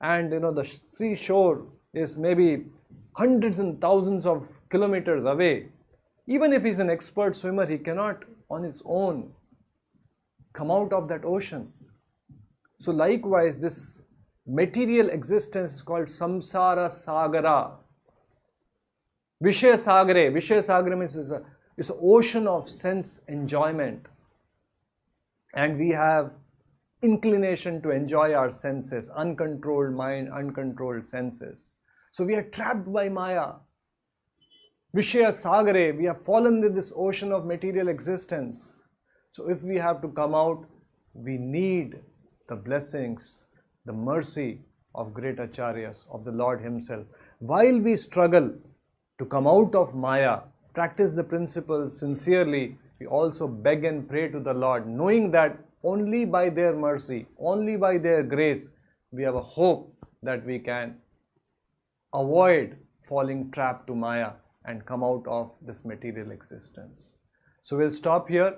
and the seashore is maybe hundreds and thousands of kilometers away. Even if he's an expert swimmer, he cannot on his own come out of that ocean. So likewise, this material existence is called samsara sagara. Vishaya sagare. Vishaya sagara means it's an ocean of sense enjoyment. And we have inclination to enjoy our senses, uncontrolled mind, uncontrolled senses. So we are trapped by Maya. Vishaya sagare, we have fallen in this ocean of material existence. So if we have to come out, we need the blessings, the mercy of great acharyas, of the Lord himself. While we struggle to come out of Maya, practice the principles sincerely, we also beg and pray to the Lord, knowing that only by their mercy, only by their grace, we have a hope that we can avoid falling trapped to Maya and come out of this material existence. So we'll stop here.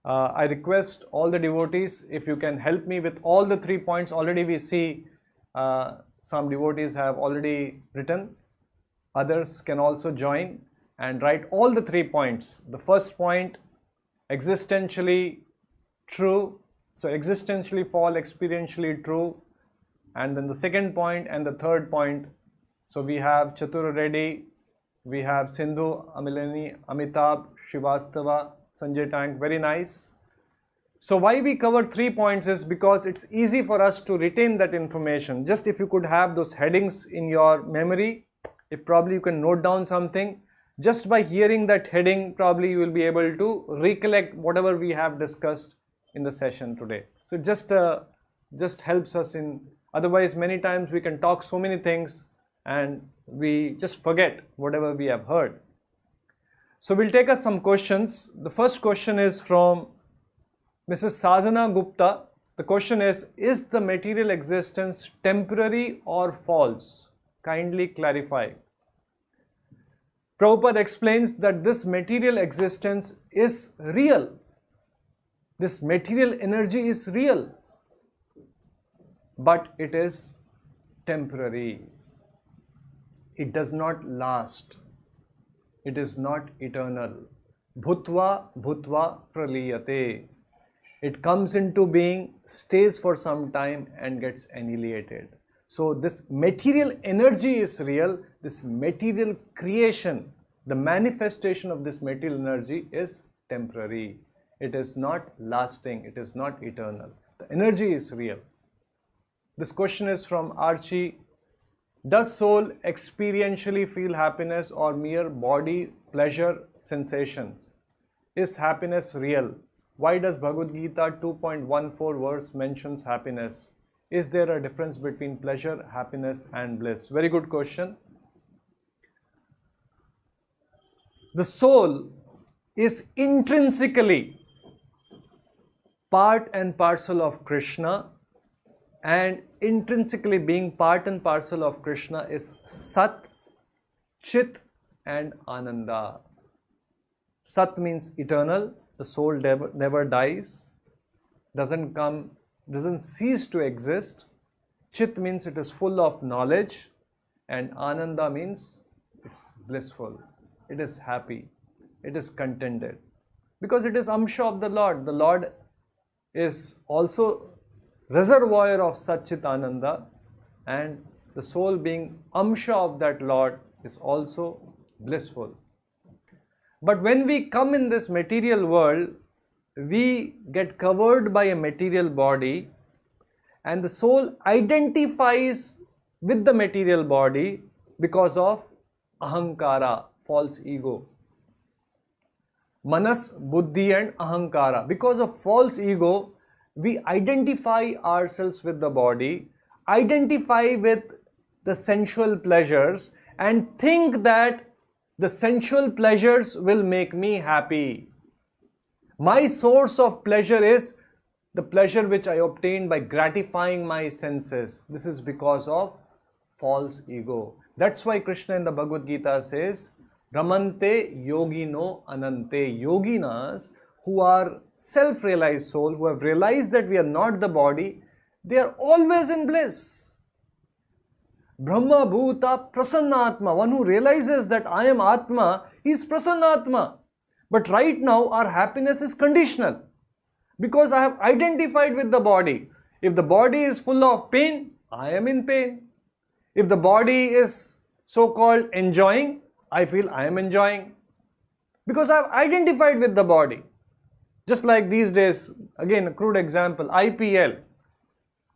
I request all the devotees, if you can help me with all the 3 points. Already we see some devotees have already written. Others can also join and write all the 3 points. The first point, existentially true. So existentially false, experientially true. And then the second point and the third point. So we have Chatur Reddy, we have Sindhu, Amilani, Amitabh, Shivastava, Sanjay Tank. Very nice. So why we cover 3 points is because it's easy for us to retain that information. Just if you could have those headings in your memory, if probably you can note down something, just by hearing that heading, probably you will be able to recollect whatever we have discussed in the session today. So it just helps us in, otherwise many times we can talk so many things and we just forget whatever we have heard. So we'll take up some questions. The first question is from Mrs. Sadhana Gupta. The question is the material existence temporary or false? Kindly clarify. Prabhupada explains that this material existence is real. This material energy is real, but it is temporary. It does not last. It is not eternal. Bhutva bhutva praliyate. It comes into being, stays for some time and gets annihilated. So this material energy is real. This material creation, the manifestation of this material energy is temporary. It is not lasting. It is not eternal. The energy is real. This question is from Archie. Does soul experientially feel happiness or mere body pleasure sensations? Is happiness real? Why does Bhagavad Gita 2.14 verse mentions happiness? Is there a difference between pleasure, happiness and bliss? Very good question. The soul is intrinsically part and parcel of Krishna, and intrinsically being part and parcel of Krishna is Sat, Chit and Ananda. Sat means eternal. The soul never dies, doesn't cease to exist. Chit means it is full of knowledge, and Ananda means it's blissful, it is happy, it is contented, because it is Amsha of the Lord. The Lord is also reservoir of Satchit Ananda, and the soul being Amsha of that Lord is also blissful. But when we come in this material world, we get covered by a material body, and the soul identifies with the material body because of ahankara, false ego. Manas, buddhi and ahankara. Because of false ego, we identify ourselves with the body, identify with the sensual pleasures, and think that the sensual pleasures will make me happy. My source of pleasure is the pleasure which I obtain by gratifying my senses. This is because of false ego. That's why Krishna in the Bhagavad Gita says, Ramante yogino anante. Yoginas who are self-realized soul, who have realized that we are not the body, they are always in bliss. Brahma Bhuta Prasannatma. One who realizes that I am Atma, he is Prasannatma. But right now our happiness is conditional, because I have identified with the body. If the body is full of pain, I am in pain. If the body is so-called enjoying, I feel I am enjoying, because I have identified with the body. Just like these days, again a crude example, IPL.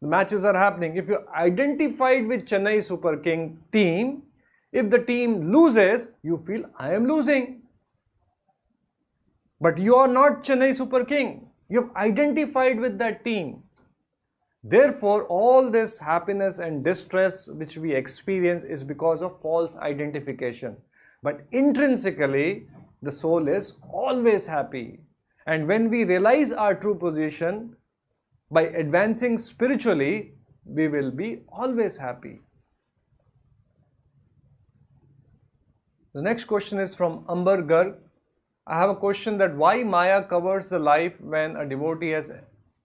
The matches are happening. If you're identified with Chennai Super King team, if the team loses, you feel I am losing. But you are not Chennai Super King. You have identified with that team. Therefore, all this happiness and distress which we experience is because of false identification. But intrinsically, the soul is always happy. And when we realize our true position, by advancing spiritually, we will be always happy. The next question is from Amber Garg. I have a question that why Maya covers the life when a devotee has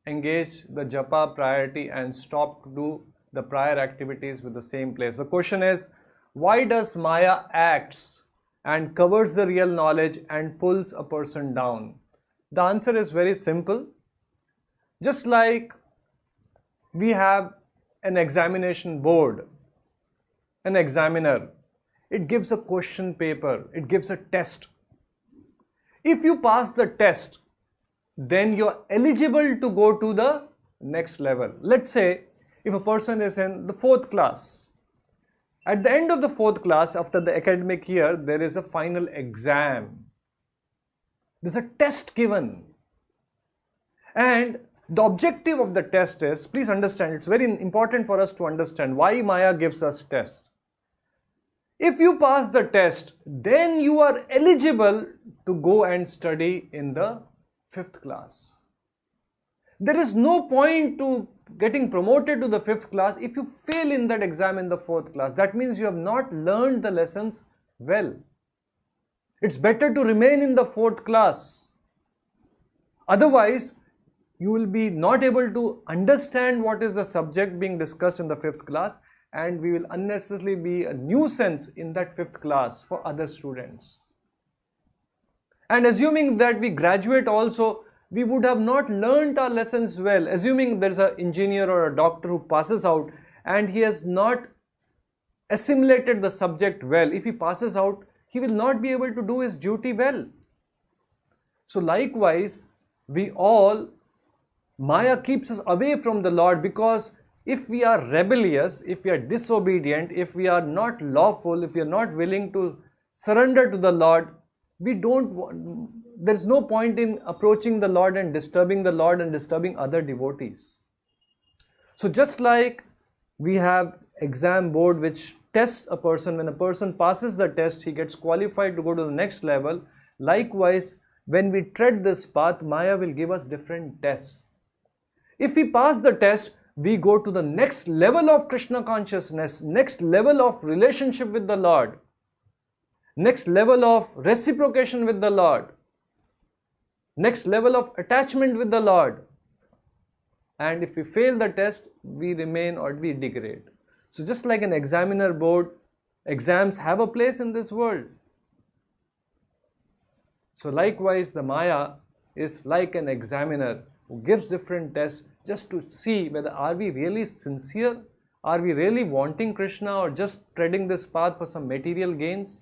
engaged the japa priority and stopped to do the prior activities with the same place. The question is, why does Maya acts and covers the real knowledge and pulls a person down? The answer is very simple. Just like we have an examination board, an examiner, it gives a question paper, it gives a test. If you pass the test, then you're eligible to go to the next level. Let's say if a person is in the 4th class, at the end of the 4th class, after the academic year, there is a final exam. There's a test given. And the objective of the test is, please understand, it's very important for us to understand why Maya gives us test. If you pass the test, then you are eligible to go and study in the 5th class. There is no point to getting promoted to the 5th class if you fail in that exam in the 4th class. That means you have not learned the lessons well. It's better to remain in the 4th class. Otherwise, you will be not able to understand what is the subject being discussed in the 5th class, and we will unnecessarily be a nuisance in that 5th class for other students. And assuming that we graduate also, we would have not learnt our lessons well. Assuming there is an engineer or a doctor who passes out and he has not assimilated the subject well, if he passes out, he will not be able to do his duty well. So likewise, Maya keeps us away from the Lord, because if we are rebellious, if we are disobedient, if we are not lawful, if we are not willing to surrender to the Lord, there's no point in approaching the Lord and disturbing the Lord and disturbing other devotees. So just like we have exam board which tests a person, when a person passes the test, he gets qualified to go to the next level. Likewise, when we tread this path, Maya will give us different tests. If we pass the test, we go to the next level of Krishna consciousness, next level of relationship with the Lord, next level of reciprocation with the Lord, next level of attachment with the Lord. And if we fail the test, we remain or we degrade. So just like an examiner board, exams have a place in this world. So likewise, the Maya is like an examiner who gives different tests just to see whether are we really sincere, are we really wanting Krishna, or just treading this path for some material gains.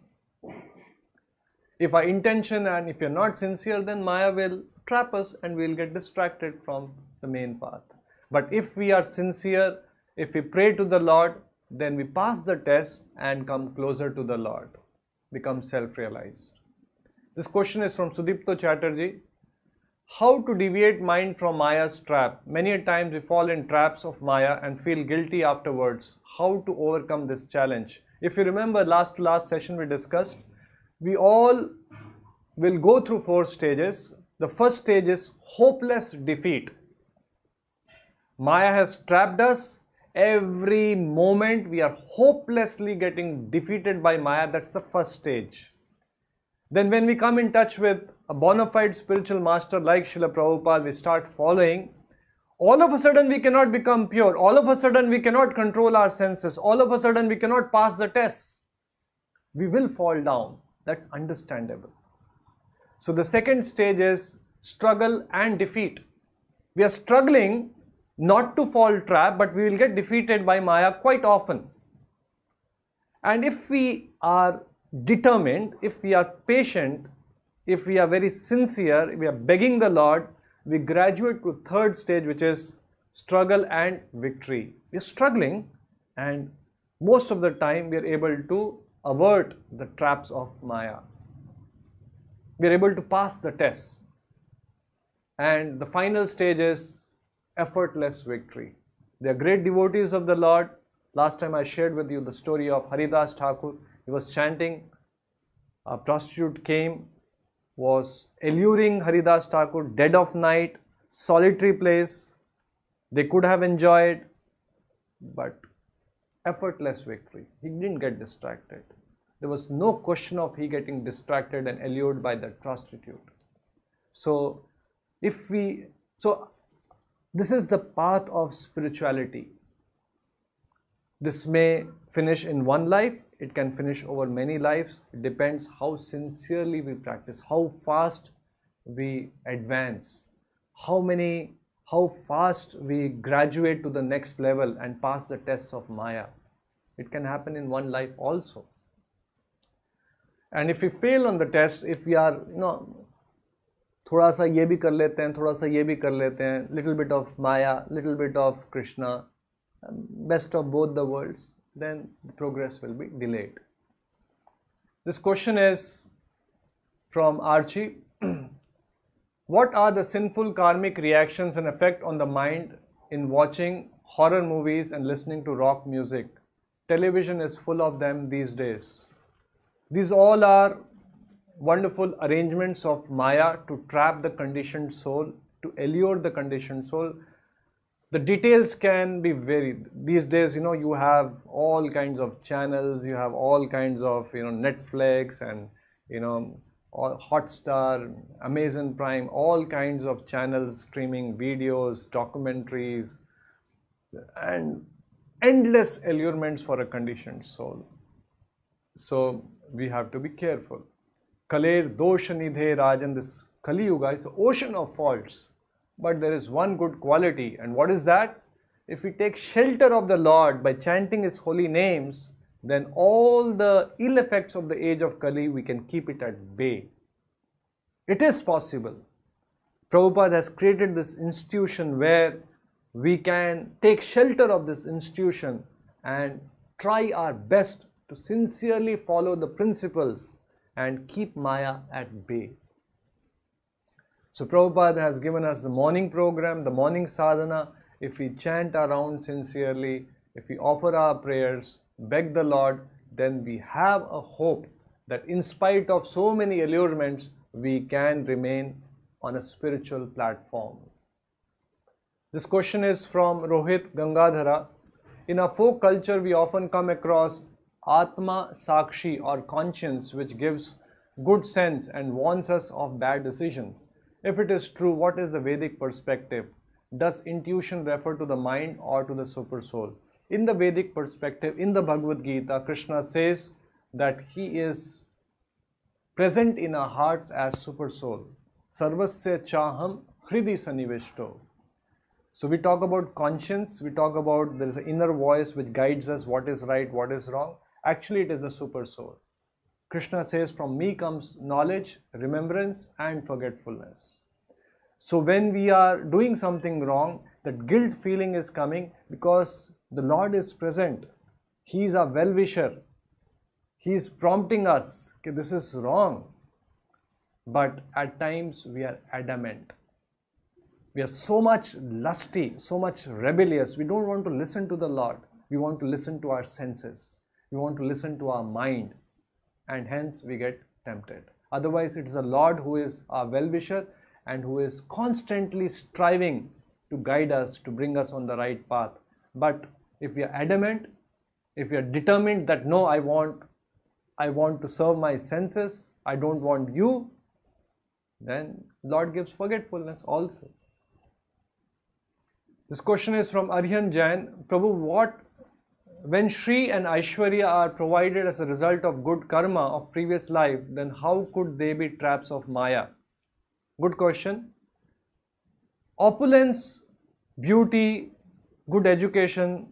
If our intention and if you're not sincere, then Maya will trap us and we'll get distracted from the main path. But if we are sincere, if we pray to the Lord, then we pass the test and come closer to the Lord, become self-realized. This question is from Sudipto Chatterjee. How to deviate mind from Maya's trap? Many a times we fall in traps of Maya and feel guilty afterwards. How to overcome this challenge? If you remember, last session we discussed, we all will go through 4 stages. The first stage is hopeless defeat. Maya has trapped us. Every moment we are hopelessly getting defeated by Maya. That's the first stage. Then when we come in touch with a bona fide spiritual master like Srila Prabhupada, we start following. All of a sudden we cannot become pure. All of a sudden we cannot control our senses. All of a sudden we cannot pass the tests. We will fall down. That's understandable. So the second stage is struggle and defeat. We are struggling not to fall trap, but we will get defeated by Maya quite often. And if we are determined, if we are patient, if we are very sincere, we are begging the Lord, we graduate to third stage, which is struggle and victory. We are struggling, and most of the time we are able to avert the traps of Maya. We are able to pass the tests. And the final stage is effortless victory. They are great devotees of the Lord. Last time I shared with you the story of Haridas Thakur. He was chanting. A prostitute came, was alluring Haridas Thakur, dead of night, solitary place. They could have enjoyed, but effortless victory. He didn't get distracted. There was no question of he getting distracted and allured by that prostitute. So this is the path of spirituality. This may finish in one life, it can finish over many lives. It depends how sincerely we practice, how fast we advance, how fast we graduate to the next level and pass the tests of Maya. It can happen in one life also. And if we fail on the test, if we are, थोड़ा सा ये भी कर लेते हैं, थोड़ा सा ये भी कर लेते हैं, little bit of Maya, little bit of Krishna, best of both the worlds, then the progress will be delayed. This question is from Archie. What are the sinful karmic reactions and effect on the mind in watching horror movies and listening to rock music? Television is full of them these days. These all are wonderful arrangements of Maya to trap the conditioned soul to allure the conditioned soul. The details can be varied. These days, you have all kinds of channels, you have all kinds of, Netflix and, all Hotstar, Amazon Prime, all kinds of channels streaming videos, documentaries, and endless allurements for a conditioned soul. So we have to be careful. Kaler dosha nidhe rajan, this Kali Yuga is an ocean of faults. But there is one good quality, and what is that? If we take shelter of the Lord by chanting His holy names, then all the ill effects of the age of Kali, we can keep it at bay. It is possible. Prabhupada has created this institution where we can take shelter of this institution and try our best to sincerely follow the principles and keep Maya at bay. So Prabhupada has given us the morning program, the morning sadhana. If we chant around sincerely, if we offer our prayers, beg the Lord, then we have a hope that in spite of so many allurements, we can remain on a spiritual platform. This question is from Rohit Gangadhara. In our folk culture, we often come across Atma Sakshi or conscience, which gives good sense and warns us of bad decisions. If it is true, what is the Vedic perspective? Does intuition refer to the mind or to the super soul? In the Vedic perspective, in the Bhagavad Gita, Krishna says that He is present in our hearts as super soul. Sarvasya chaham hridi sanivishto. So we talk about conscience, we talk about there is an inner voice which guides us what is right, what is wrong. Actually, it is a super soul. Krishna says, from me comes knowledge, remembrance and forgetfulness. So when we are doing something wrong, that guilt feeling is coming because the Lord is present. He is our well-wisher. He is prompting us, okay, this is wrong. But at times we are adamant. We are so much lusty, so much rebellious. We don't want to listen to the Lord. We want to listen to our senses. We want to listen to our mind. And hence we get tempted. Otherwise, it is the Lord who is our well-wisher and who is constantly striving to guide us, to bring us on the right path. But if we are adamant, if we are determined that no, I want to serve my senses, I don't want you, then Lord gives forgetfulness also. This question is from Aryan Jain. Prabhu, when Shri and Aishwarya are provided as a result of good karma of previous life, then how could they be traps of Maya? Good question. Opulence, beauty, good education,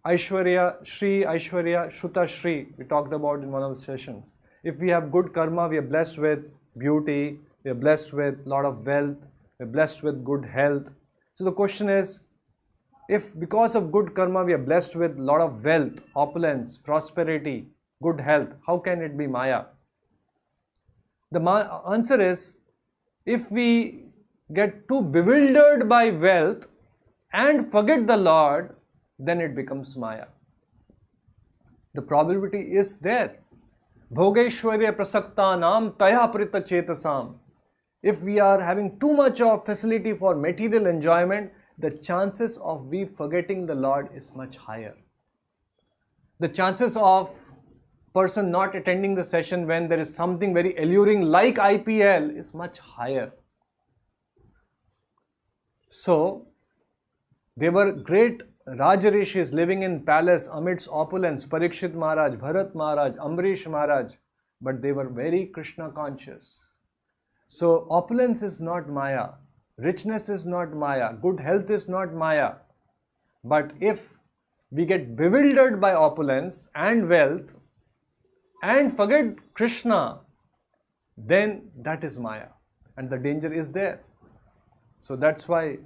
Aishwarya, Shri, Aishwarya, Shuta Shri, we talked about in one of the sessions. If we have good karma, we are blessed with beauty, we are blessed with a lot of wealth, we are blessed with good health. So the question is, if because of good karma we are blessed with a lot of wealth, opulence, prosperity, good health, how can it be Maya? The answer is, if we get too bewildered by wealth and forget the Lord, then it becomes Maya. The probability is there. Bhogeshwarya prasaktanam taya prita chetasam. If we are having too much of facility for material enjoyment, the chances of we forgetting the Lord is much higher. The chances of person not attending the session when there is something very alluring like IPL is much higher. So, they were great Rajarishis living in palace amidst opulence, Parikshit Maharaj, Bharat Maharaj, Ambrish Maharaj, but they were very Krishna conscious. So, opulence is not Maya. Richness is not Maya, good health is not Maya. But if we get bewildered by opulence and wealth and forget Krishna, then that is Maya and the danger is there. So that's why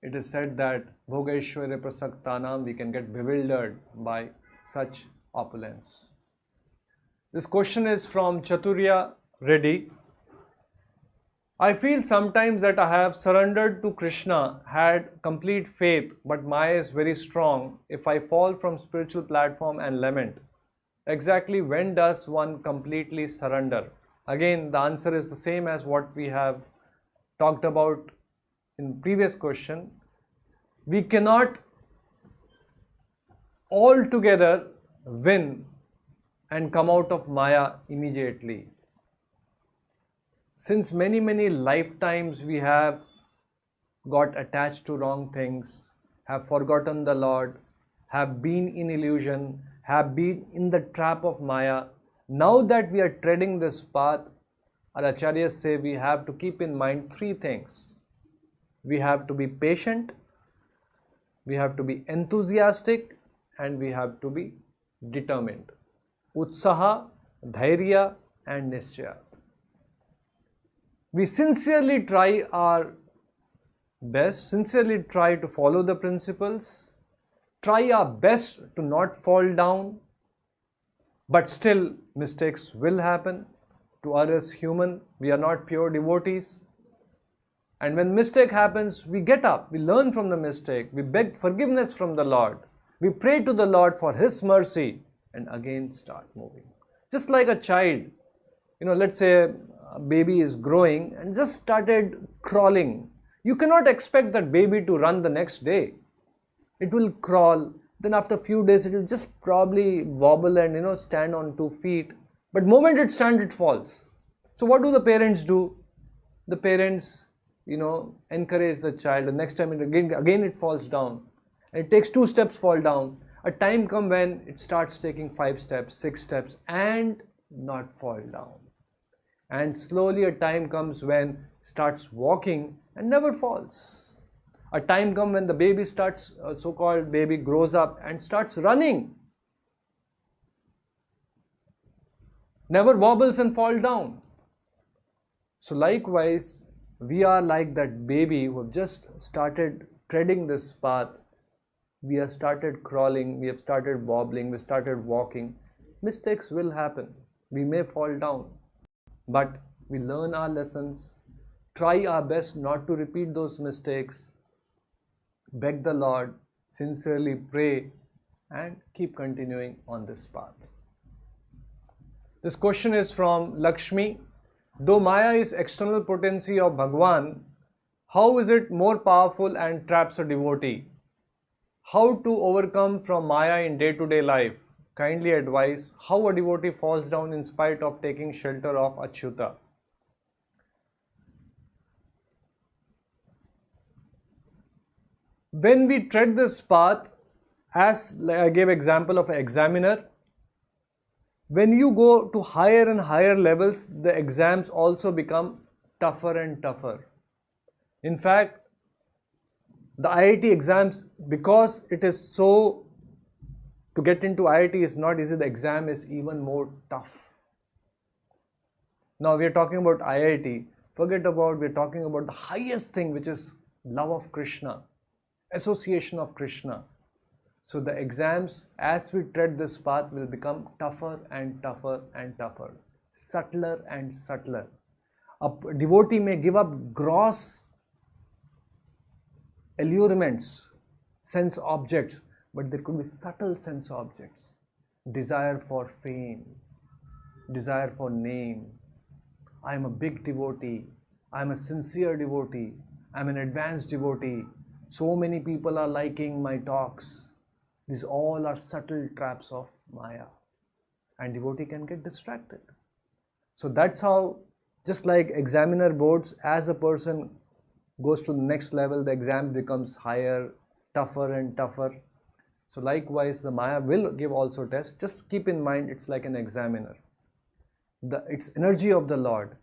it is said that Bhogeshwarya prasaktanam, we can get bewildered by such opulence. This question is from Chaturya Reddy. I feel sometimes that I have surrendered to Krishna, had complete faith, but Maya is very strong. If I fall from spiritual platform and lament, exactly when does one completely surrender? Again, the answer is the same as what we have talked about in previous question, we cannot altogether win and come out of Maya immediately. Since many lifetimes we have got attached to wrong things, have forgotten the Lord, have been in illusion, have been in the trap of Maya. Now that we are treading this path, our acharyas say we have to keep in mind three things. We have to be patient, we have to be enthusiastic, and we have to be determined. Utsaha, dhairya, and nischaya. We sincerely try our best, sincerely try to follow the principles, try our best to not fall down, but still mistakes will happen. To us as human, we are not pure devotees. And when mistake happens, we get up, we learn from the mistake, we beg forgiveness from the Lord, we pray to the Lord for His mercy, and again start moving. Just like a child, let's say a baby is growing and just started crawling. You cannot expect that baby to run the next day. It will crawl, then after a few days it will just probably wobble and stand on 2 feet. But moment it stands, it falls. So what do the parents do? The parents, encourage the child. The next time again it falls down. And it takes 2 steps, fall down. A time comes when it starts taking 5 steps, 6 steps, and not fall down. And slowly a time comes when it starts walking and never falls. A time comes when the baby starts, so-called baby grows up and starts running. Never wobbles and fall down. So likewise, we are like that baby who have just started treading this path. We have started crawling, we have started wobbling, we started walking. Mistakes will happen. We may fall down. But we learn our lessons, try our best not to repeat those mistakes, beg the Lord, sincerely pray, and keep continuing on this path. This question is from Lakshmi. Though Maya is external potency of Bhagwan, how is it more powerful and traps a devotee? How to overcome from Maya in day-to-day life? Kindly advise how a devotee falls down in spite of taking shelter of Achyuta. When we tread this path, as I gave example of an examiner, when you go to higher and higher levels, the exams also become tougher and tougher. In fact, the IIT exams, because it is so, to get into IIT is not easy, the exam is even more tough. Now we are talking about IIT, we're talking about the highest thing, which is love of Krishna, association of Krishna. So the exams, as we tread this path, will become tougher and tougher and tougher, subtler and subtler. A devotee may give up gross allurements, sense objects, but there could be subtle sense objects. Desire for fame, desire for name. I am a big devotee, I am a sincere devotee, I am an advanced devotee. So many people are liking my talks. These all are subtle traps of Maya, and devotee can get distracted. So that's how, just like examiner boards, as a person goes to the next level, the exam becomes higher, tougher and tougher. So likewise, the Maya will give also tests. Just keep in mind, it's like an examiner. It's energy of the Lord.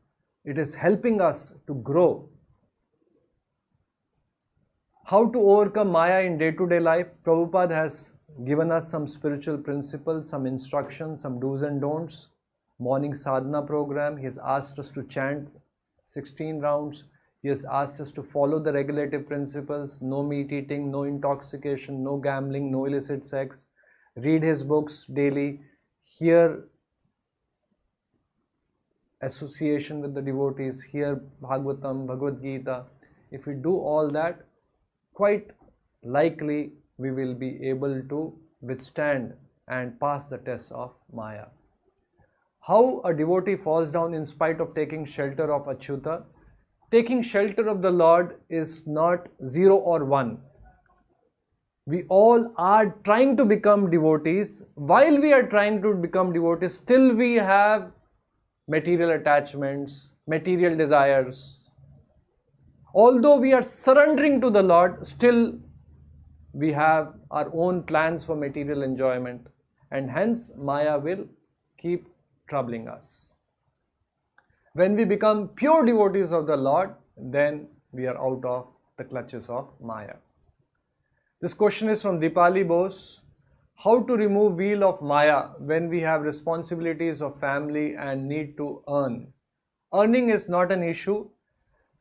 It is helping us to grow. How to overcome Maya in day-to-day life? Prabhupada has given us some spiritual principles, some instructions, some do's and don'ts. Morning sadhana program, he has asked us to chant 16 rounds. He has asked us to follow the regulative principles, no meat eating, no intoxication, no gambling, no illicit sex. Read his books daily, hear association with the devotees, hear Bhagavatam, Bhagavad Gita. If we do all that, quite likely we will be able to withstand and pass the test of Maya. How a devotee falls down in spite of taking shelter of Achyuta? taking shelter of the Lord is not 0 or 1. We all are trying to become devotees. While we are trying to become devotees, still we have material attachments, material desires. Although we are surrendering to the Lord, still we have our own plans for material enjoyment, and hence Maya will keep troubling us. When we become pure devotees of the Lord, then we are out of the clutches of Maya. This question is from Dipali Bose. How to remove wheel of Maya when we have responsibilities of family and need to earn? Earning is not an issue.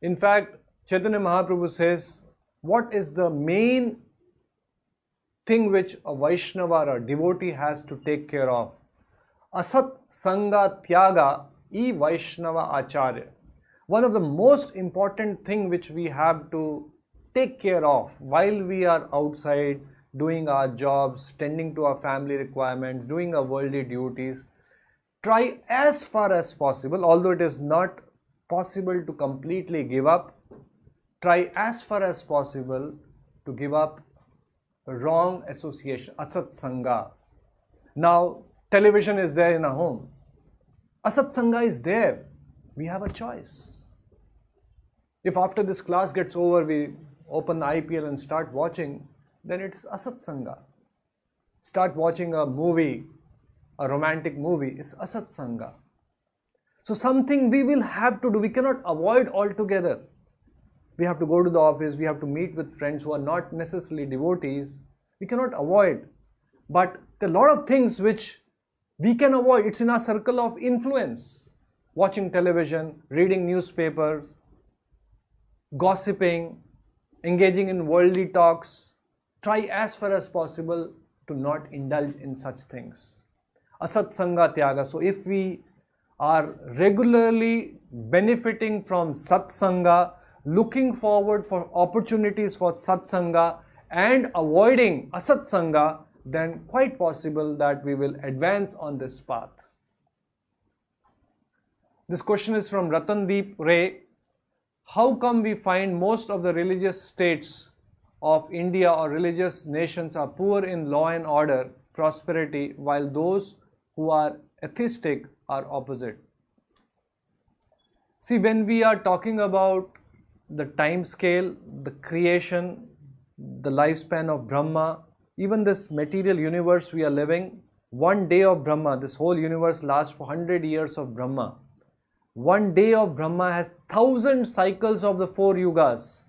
In fact, Chaitanya Mahaprabhu says, what is the main thing which a Vaishnava or a devotee has to take care of? Asat Sangha Tyaga E Vaishnava Acharya. One of the most important thing which we have to take care of while we are outside doing our jobs, tending to our family requirements, doing our worldly duties, try as far as possible, although it is not possible to completely give up, try as far as possible to give up wrong association, asat sangha. Now, television is there in our home. Asat sangha is there. We have a choice. If after this class gets over, we open the IPL and start watching, then it's asat sangha. Start watching a movie, a romantic movie, is asat sangha. So something we will have to do. We cannot avoid altogether. We have to go to the office, we have to meet with friends who are not necessarily devotees. We cannot avoid. But there are a lot of things which we can avoid. It's in our circle of influence. Watching television, reading newspapers, gossiping, engaging in worldly talks. Try as far as possible to not indulge in such things. Asat Sangha Tyaga. So if we are regularly benefiting from Sat Sangha, looking forward for opportunities for Sat Sangha and avoiding Asat Sangha, then quite possible that we will advance on this path. This question is from Ratandeep Ray. How come we find most of the religious states of India or religious nations are poor in law and order, prosperity, while those who are atheistic are opposite? See, when we are talking about the time scale, the creation, the lifespan of Brahma, even this material universe we are living, one day of Brahma, this whole universe lasts for 100 years of Brahma. One day of Brahma has 1,000 cycles of the 4 yugas.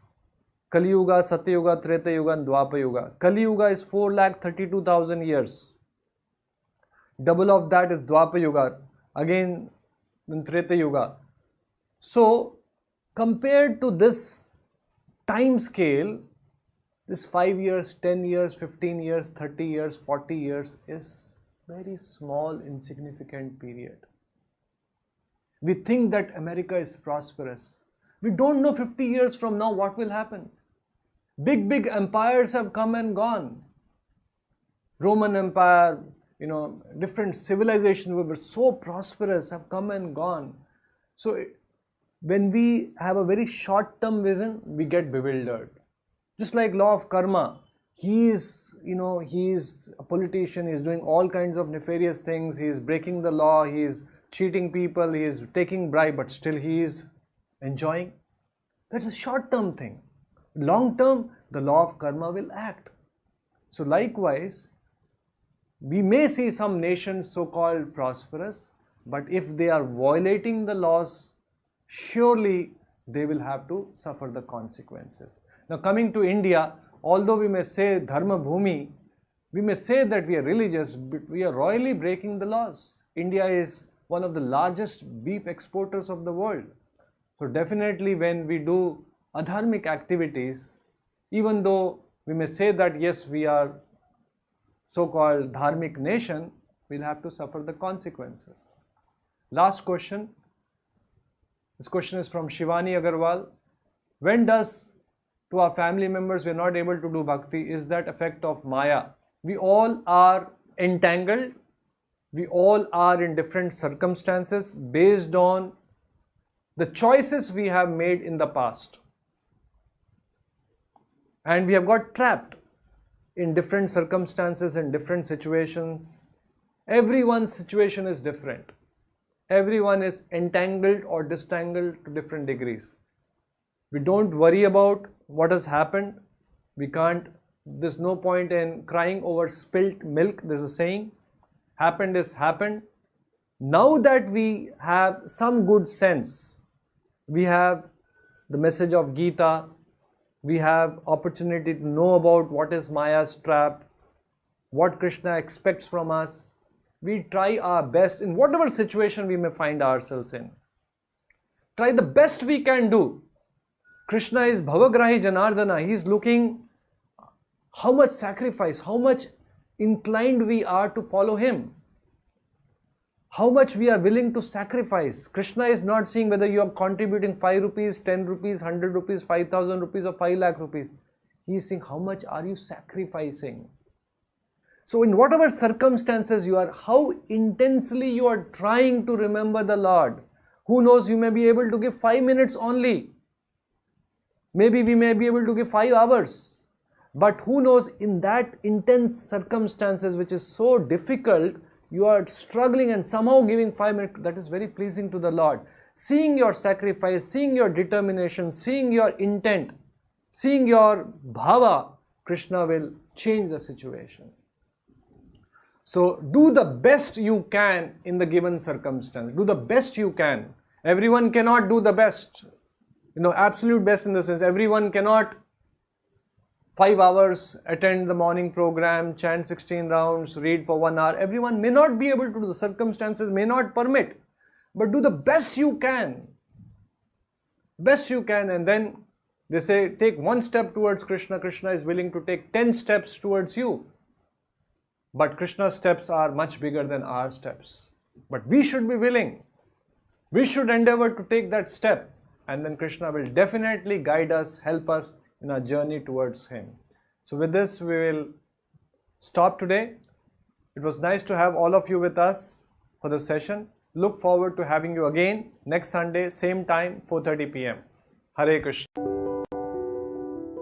Kali Yuga, Satya Yuga, Treta Yuga and Dwapar Yuga. Kali Yuga is 4,32,000 years. Double of that is Dwapar Yuga, again in Treta Yuga. So, compared to this time scale, this 5 years, 10 years, 15 years, 30 years, 40 years is very small, insignificant period. We think that America is prosperous. We don't know 50 years from now what will happen. Big empires have come and gone. Roman Empire, different civilizations were so prosperous have come and gone. So when we have a very short-term vision, we get bewildered. Just like law of karma, he is a politician, he is doing all kinds of nefarious things, he is breaking the law, he is cheating people, he is taking bribe, but still he is enjoying. That's a short-term thing. Long-term, the law of karma will act. So likewise, we may see some nations so-called prosperous, but if they are violating the laws, surely they will have to suffer the consequences. Now coming to India, although we may say Dharma Bhumi, we may say that we are religious, but we are royally breaking the laws. India is one of the largest beef exporters of the world. So definitely when we do adharmic activities, even though we may say that yes, we are so-called dharmic nation, we'll have to suffer the consequences. Last question. This question is from Shivani Agarwal. When does to our family members we are not able to do bhakti, is that effect of Maya? We all are entangled. We all are in different circumstances based on the choices we have made in the past. And we have got trapped in different circumstances and different situations. Everyone's situation is different. Everyone is entangled or disentangled to different degrees. We don't worry about what has happened. There's no point in crying over spilt milk. There's a saying, happened is happened. Now that we have some good sense, we have the message of Gita, we have opportunity to know about what is Maya's trap, what Krishna expects from us. We try our best in whatever situation we may find ourselves in. Try the best we can do. Krishna is Bhavagrahi Janardana. He is looking how much sacrifice, how much inclined we are to follow him. How much we are willing to sacrifice. Krishna is not seeing whether you are contributing 5 rupees, 10 rupees, 100 rupees, 5,000 rupees or 5 lakh rupees. He is saying how much are you sacrificing. So in whatever circumstances you are, how intensely you are trying to remember the Lord. Who knows, you may be able to give 5 minutes only. Maybe we may be able to give 5 hours. But who knows, in that intense circumstances which is so difficult, you are struggling and somehow giving 5 minutes, that is very pleasing to the Lord. Seeing your sacrifice, seeing your determination, seeing your intent, seeing your bhava, Krishna will change the situation. So do the best you can in the given circumstance. Do the best you can. Everyone cannot do the best. Absolute best in the sense, everyone cannot 5 hours, attend the morning program, chant 16 rounds, read for 1 hour. Everyone may not be able to do, the circumstances may not permit. But do the best you can. Best you can, and then they say, take 1 step towards Krishna. Krishna is willing to take 10 steps towards you. But Krishna's steps are much bigger than our steps. But we should be willing. We should endeavor to take that step. And then Krishna will definitely guide us, help us in our journey towards him. So with this, we will stop today. It was nice to have all of you with us for the session. Look forward to having you again next Sunday, same time, 4:30 p.m. Hare Krishna.